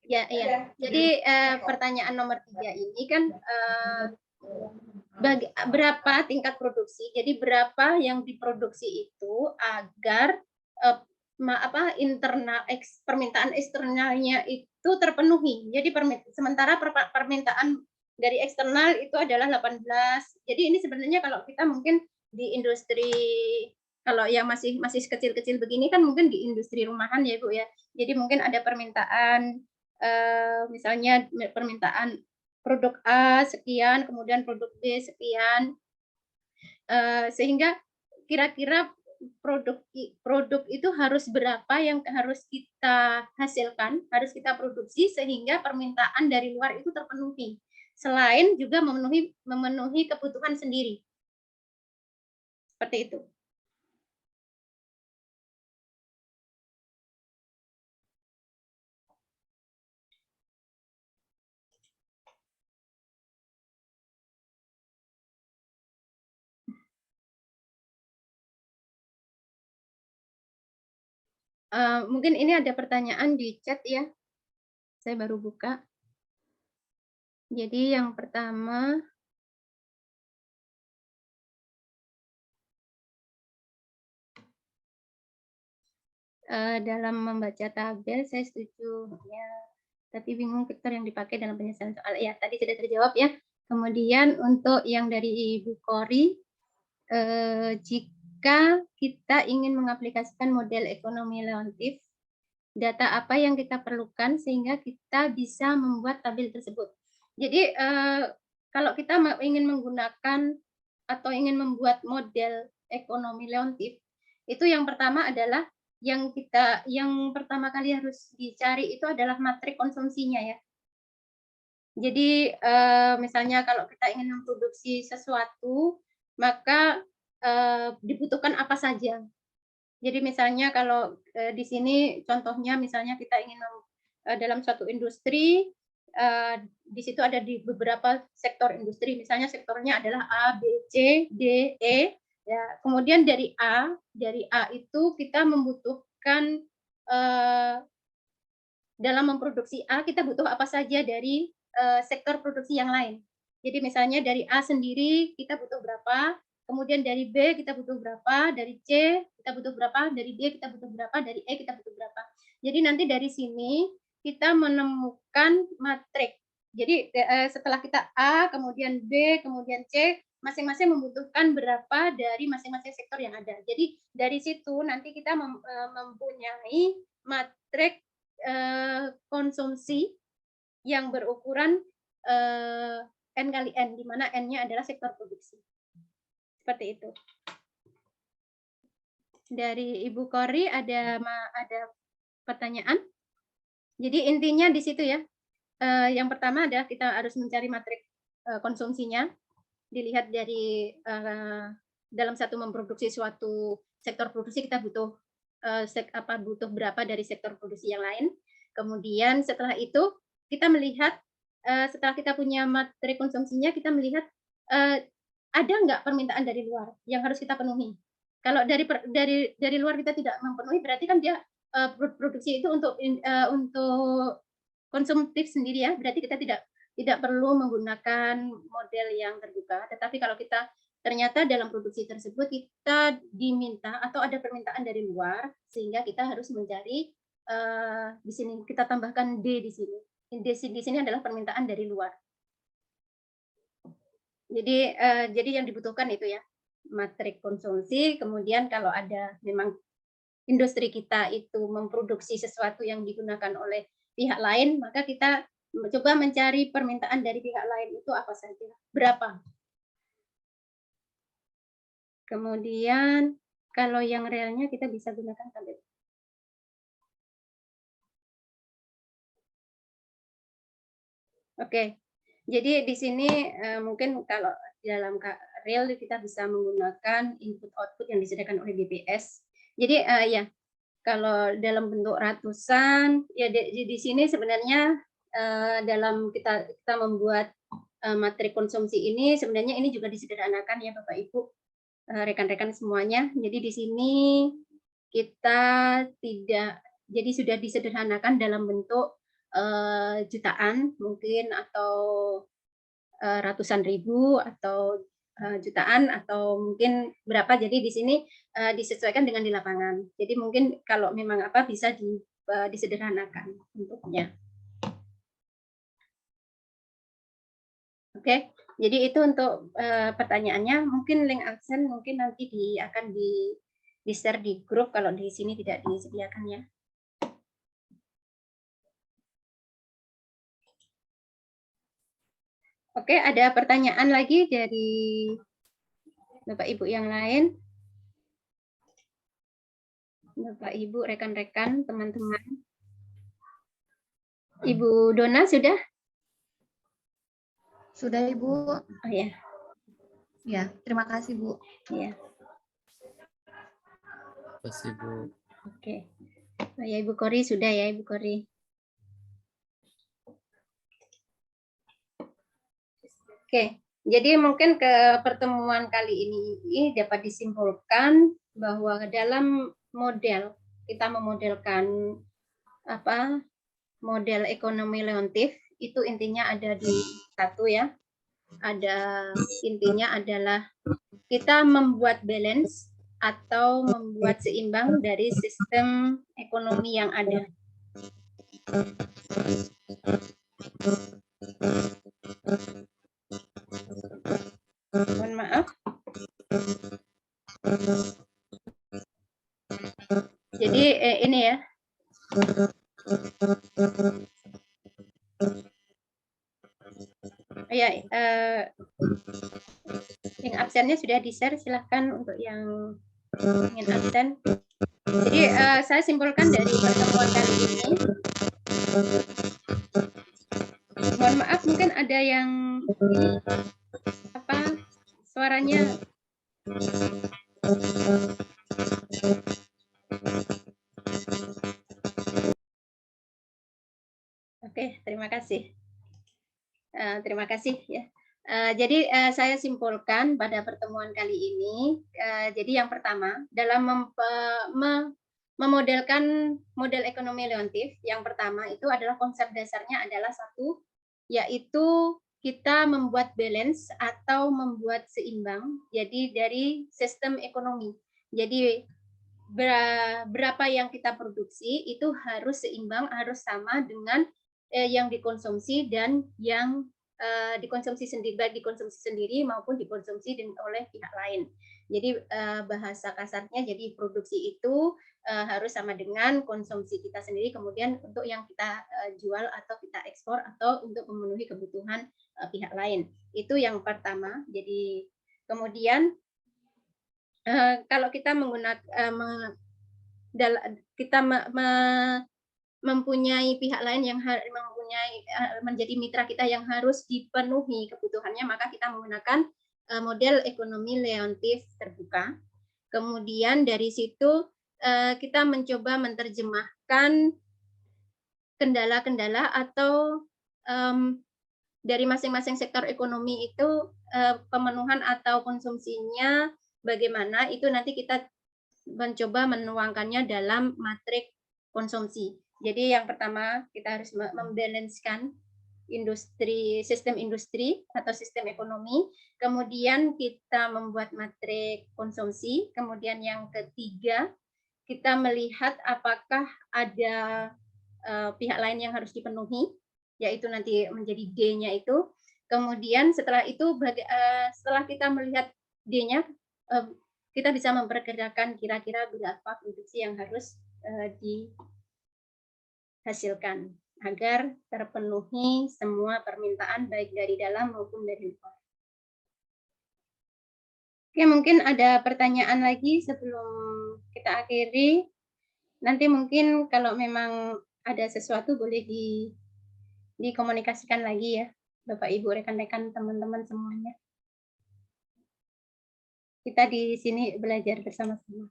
Ya, iya. Jadi pertanyaan nomor 3 ini kan berapa tingkat produksi? Jadi berapa yang diproduksi itu agar permintaan eksternalnya itu terpenuhi. Jadi sementara permintaan dari eksternal itu adalah 18. Jadi ini sebenarnya kalau kita mungkin di industri kalau yang masih kecil-kecil begini kan mungkin di industri rumahan ya Bu ya. Jadi mungkin ada permintaan misalnya permintaan produk A sekian, kemudian produk B sekian, sehingga kira-kira produk itu harus berapa yang harus kita hasilkan, harus kita produksi sehingga permintaan dari luar itu terpenuhi. Selain juga memenuhi kebutuhan sendiri. Seperti itu. Mungkin ini ada pertanyaan di chat ya. Saya baru buka. Jadi yang pertama, dalam membaca tabel saya setuju ya, tapi bingung vektor yang dipakai dalam penyelesaian soal. Ya, tadi sudah terjawab ya. Kemudian untuk yang dari Ibu Kori, jika kita ingin mengaplikasikan model ekonomi Leontief, data apa yang kita perlukan sehingga kita bisa membuat tabel tersebut. Jadi kalau kita ingin menggunakan atau ingin membuat model ekonomi Leontief, itu yang pertama adalah yang pertama kali harus dicari itu adalah matrik konsumsinya ya. Jadi misalnya kalau kita ingin memproduksi sesuatu, maka dibutuhkan apa saja. Jadi misalnya kalau di sini contohnya misalnya kita ingin dalam suatu industri, di situ ada di beberapa sektor industri, misalnya sektornya adalah A, B, C, D, E. Ya, kemudian dari A itu kita membutuhkan dalam memproduksi A kita butuh apa saja dari sektor produksi yang lain. Jadi misalnya dari A sendiri kita butuh berapa, kemudian dari B kita butuh berapa, dari C kita butuh berapa, dari D kita butuh berapa, dari E kita butuh berapa. Jadi nanti dari sini kita menemukan matrik. Jadi setelah kita A, kemudian B, kemudian C, masing-masing membutuhkan berapa dari masing-masing sektor yang ada. Jadi dari situ nanti kita mempunyai matrik konsumsi yang berukuran N kali N, di mana N-nya adalah sektor produksi. Seperti itu. Dari Ibu Kori ada pertanyaan? Jadi intinya di situ ya. Yang pertama adalah kita harus mencari matrik konsumsinya. Dilihat dari dalam satu memproduksi suatu sektor produksi kita butuh butuh berapa dari sektor produksi yang lain. Kemudian setelah itu kita melihat setelah kita punya materi konsumsinya, kita melihat ada nggak permintaan dari luar yang harus kita penuhi. Kalau dari luar kita tidak memenuhi, berarti kan dia produksi itu untuk konsumtif sendiri ya. Berarti kita tidak perlu menggunakan model yang terbuka. Tetapi kalau kita ternyata dalam produksi tersebut kita diminta atau ada permintaan dari luar, sehingga kita harus mencari di sini kita tambahkan D di sini. Di sini adalah permintaan dari luar. Jadi yang dibutuhkan itu ya matrik konsumsi. Kemudian kalau ada memang industri kita itu memproduksi sesuatu yang digunakan oleh pihak lain, maka kita coba mencari permintaan dari pihak lain itu apa saja, berapa. Kemudian kalau yang realnya kita bisa gunakan tabel. Oke, jadi di sini mungkin kalau dalam real kita bisa menggunakan input output yang disediakan oleh BPS. Jadi ya kalau dalam bentuk ratusan ya di sini sebenarnya dalam kita membuat materi konsumsi ini sebenarnya ini juga disederhanakan ya Bapak Ibu, rekan-rekan semuanya. Jadi di sini kita jadi sudah disederhanakan dalam bentuk jutaan mungkin atau ratusan ribu atau jutaan atau mungkin berapa. Jadi di sini disesuaikan dengan di lapangan. Jadi mungkin kalau memang bisa disederhanakan bentuknya. Oke, jadi itu untuk pertanyaannya. Mungkin link absen mungkin nanti akan di-share di grup kalau di sini tidak disediakan ya. Oke, ada pertanyaan lagi dari Bapak Ibu yang lain? Bapak Ibu, rekan-rekan, teman-teman. Ibu Dona sudah? Sudah Ibu. Oh ya. Ya, terima kasih Bu. Ya. Terima kasih Bu. Oke. Oh ya Ibu Kori sudah ya Ibu Kori. Oke, jadi mungkin ke pertemuan kali ini dapat disimpulkan bahwa dalam model kita memodelkan model ekonomi leontif itu intinya ada di satu ya. Ada intinya adalah kita membuat balance atau membuat seimbang dari sistem ekonomi yang ada. Mohon maaf. Jadi ini ya. Ya, yang absennya sudah di-share, silahkan untuk yang ingin absen. Jadi saya simpulkan dari pertemuan kali ini. Mohon Maaf, mungkin ada yang apa suaranya. Oke, terima kasih. Terima kasih ya. Jadi saya simpulkan pada pertemuan kali ini. Jadi yang pertama dalam memodelkan model ekonomi leontif, yang pertama itu adalah konsep dasarnya adalah satu, yaitu kita membuat balance atau membuat seimbang. Jadi dari sistem ekonomi. Jadi berapa yang kita produksi itu harus seimbang, harus sama dengan yang dikonsumsi dan yang dikonsumsi sendiri, baik dikonsumsi sendiri maupun dikonsumsi oleh pihak lain. Jadi bahasa kasarnya, jadi produksi itu harus sama dengan konsumsi kita sendiri, kemudian untuk yang kita jual atau kita ekspor atau untuk memenuhi kebutuhan pihak lain. Itu yang pertama. Jadi kemudian kalau kita menggunakan kita mempunyai pihak lain yang menjadi mitra kita yang harus dipenuhi kebutuhannya, maka kita menggunakan model ekonomi leontif terbuka. Kemudian dari situ kita mencoba menerjemahkan kendala-kendala atau dari masing-masing sektor ekonomi itu pemenuhan atau konsumsinya bagaimana, itu nanti kita mencoba menuangkannya dalam matrik konsumsi. Jadi yang pertama kita harus membalancekan sistem industri atau sistem ekonomi, kemudian kita membuat matrik konsumsi, kemudian yang ketiga kita melihat apakah ada pihak lain yang harus dipenuhi, yaitu nanti menjadi D-nya itu. Kemudian setelah itu setelah kita melihat D-nya, kita bisa memperkirakan kira-kira berapa produksi yang harus dihasilkan agar terpenuhi semua permintaan baik dari dalam maupun dari luar. Oke, mungkin ada pertanyaan lagi sebelum kita akhiri. Nanti mungkin kalau memang ada sesuatu boleh dikomunikasikan lagi ya, Bapak Ibu, rekan-rekan, teman-teman semuanya. Kita di sini belajar bersama-sama.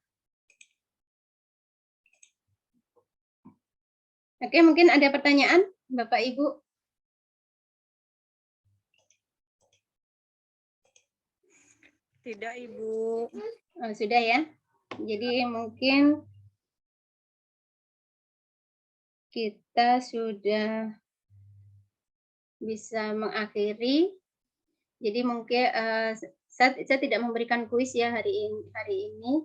Oke, mungkin ada pertanyaan, Bapak Ibu? Tidak, Ibu. Oh, sudah ya. Jadi mungkin kita sudah bisa mengakhiri. Jadi mungkin saya tidak memberikan kuis ya hari ini.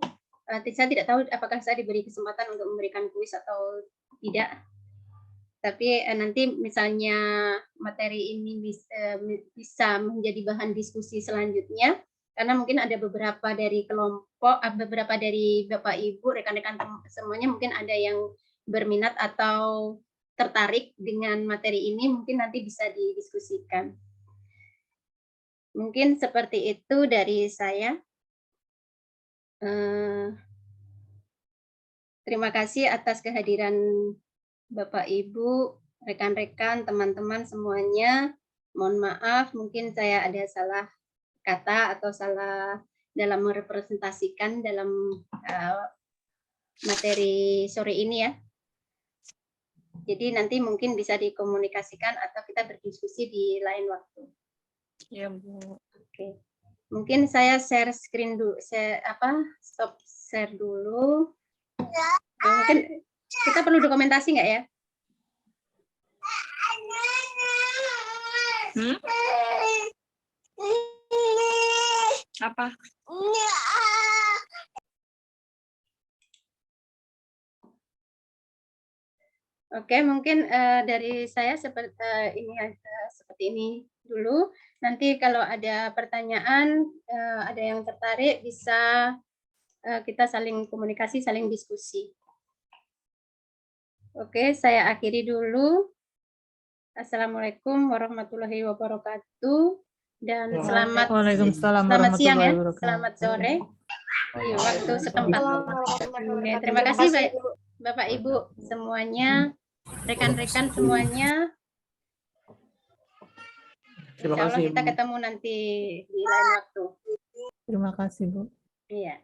Saya tidak tahu apakah saya diberi kesempatan untuk memberikan kuis atau tidak. Tapi nanti misalnya materi ini bisa menjadi bahan diskusi selanjutnya, karena mungkin ada beberapa dari kelompok, beberapa dari Bapak Ibu, rekan-rekan semuanya mungkin ada yang berminat atau tertarik dengan materi ini, mungkin nanti bisa didiskusikan. Mungkin seperti itu dari saya. Terima kasih atas kehadiran Bapak Ibu, rekan-rekan, teman-teman semuanya. Mohon maaf, mungkin saya ada salah kata atau salah dalam merepresentasikan dalam materi sore ini ya. Jadi nanti mungkin bisa dikomunikasikan atau kita berdiskusi di lain waktu. Ya, Bu. Oke. Mungkin saya share screen dulu, stop share dulu. Mungkin kita perlu dokumentasi nggak ya? Apa? Oke, mungkin dari saya seperti ini dulu. Nanti kalau ada pertanyaan, ada yang tertarik, bisa kita saling komunikasi, saling diskusi. Oke, saya akhiri dulu. Assalamualaikum warahmatullahi wabarakatuh. Dan selamat siang ya, selamat sore. Di waktu setempat. Oke, terima kasih Bapak Ibu semuanya, rekan-rekan semuanya. Terima Insya Allah kasih, kita Bu. ketemu nanti di lain waktu. Terima kasih, Bu. Iya.